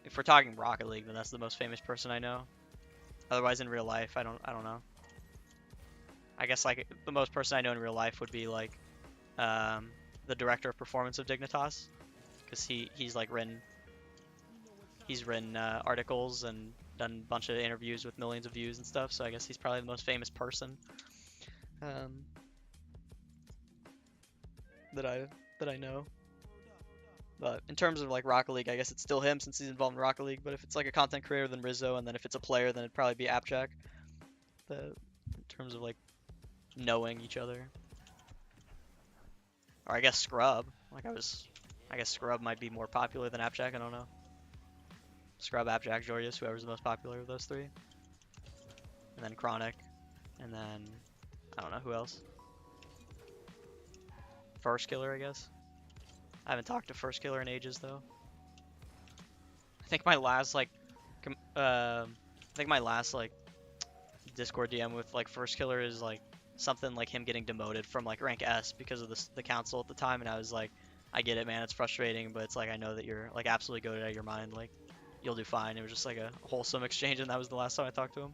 If we're talking Rocket League, then that's the most famous person I know. Otherwise, in real life, I don't know. I guess like the most person I know in real life would be like the director of performance of Dignitas, because he's written articles and done a bunch of interviews with millions of views and stuff. So I guess he's probably the most famous person that I know. But in terms of like Rocket League, I guess it's still him since he's involved in Rocket League. But if it's like a content creator, then Rizzo, and then if it's a player, then it'd probably be Appjack. In terms of like knowing each other, or I guess Scrub. I guess Scrub might be more popular than Appjack. I don't know. Scrub, Appjack, Jordius, whoever's the most popular of those three, and then Chronic, and then I don't know who else. First Killer, I guess. I haven't talked to First Killer in ages though. I think my last Discord DM with like First Killer is like something like him getting demoted from like rank S because of the council at the time, and I was like, I get it, man, it's frustrating, but it's like I know that you're like absolutely goated out of your mind, like you'll do fine. It was just like a wholesome exchange, and that was the last time I talked to him.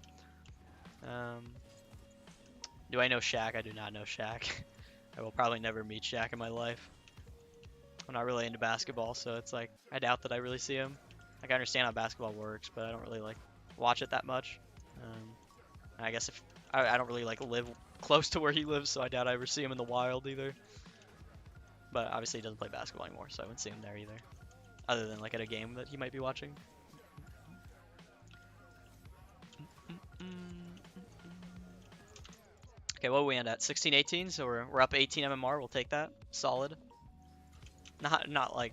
Do I know Shaq? I do not know Shaq. I will probably never meet Shaq in my life. I'm not really into basketball, so it's like I doubt that I really see him. Like I understand how basketball works, but I don't really like watch it that much. I guess if I don't really like live close to where he lives, so I doubt I ever see him in the wild either. But obviously he doesn't play basketball anymore, so I wouldn't see him there either, other than like at a game that he might be watching. Okay, what we end at? 16, 18, so we're up 18 MMR. We'll take that. Solid. Not like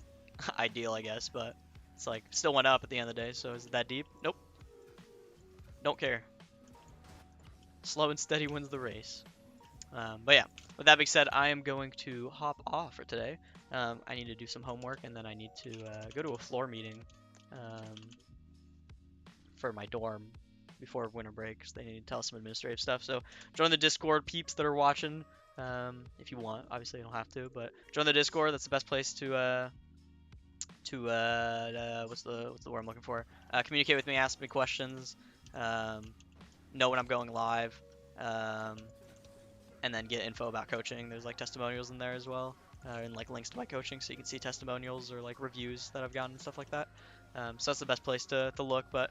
ideal, I guess, but it's like still went up at the end of the day. So is it that deep? Nope. Don't care. Slow and steady wins the race. But yeah, with that being said, I am going to hop off for today. I need to do some homework, and then I need to go to a floor meeting for my dorm before winter break, because they need to tell us some administrative stuff. So join the Discord, peeps that are watching, if you want. Obviously, you don't have to, but join the Discord. That's the best place to what's the word I'm looking for? Communicate with me, ask me questions, know when I'm going live, and then get info about coaching. There's like testimonials in there as well, and like links to my coaching, so you can see testimonials or like reviews that I've gotten and stuff like that. So that's the best place to look. But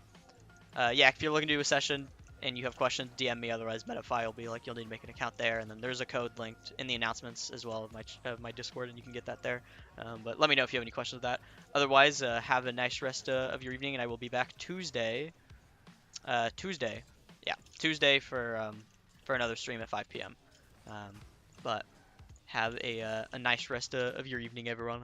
yeah, if you're looking to do a session and you have questions, DM me. Otherwise, Metafy will be like, you'll need to make an account there, and then there's a code linked in the announcements as well of my Discord, and you can get that there. But let me know if you have any questions with that. Otherwise, have a nice rest of your evening, and I will be back Tuesday. Yeah, Tuesday for another stream at 5 p.m. But have a nice rest of your evening, everyone.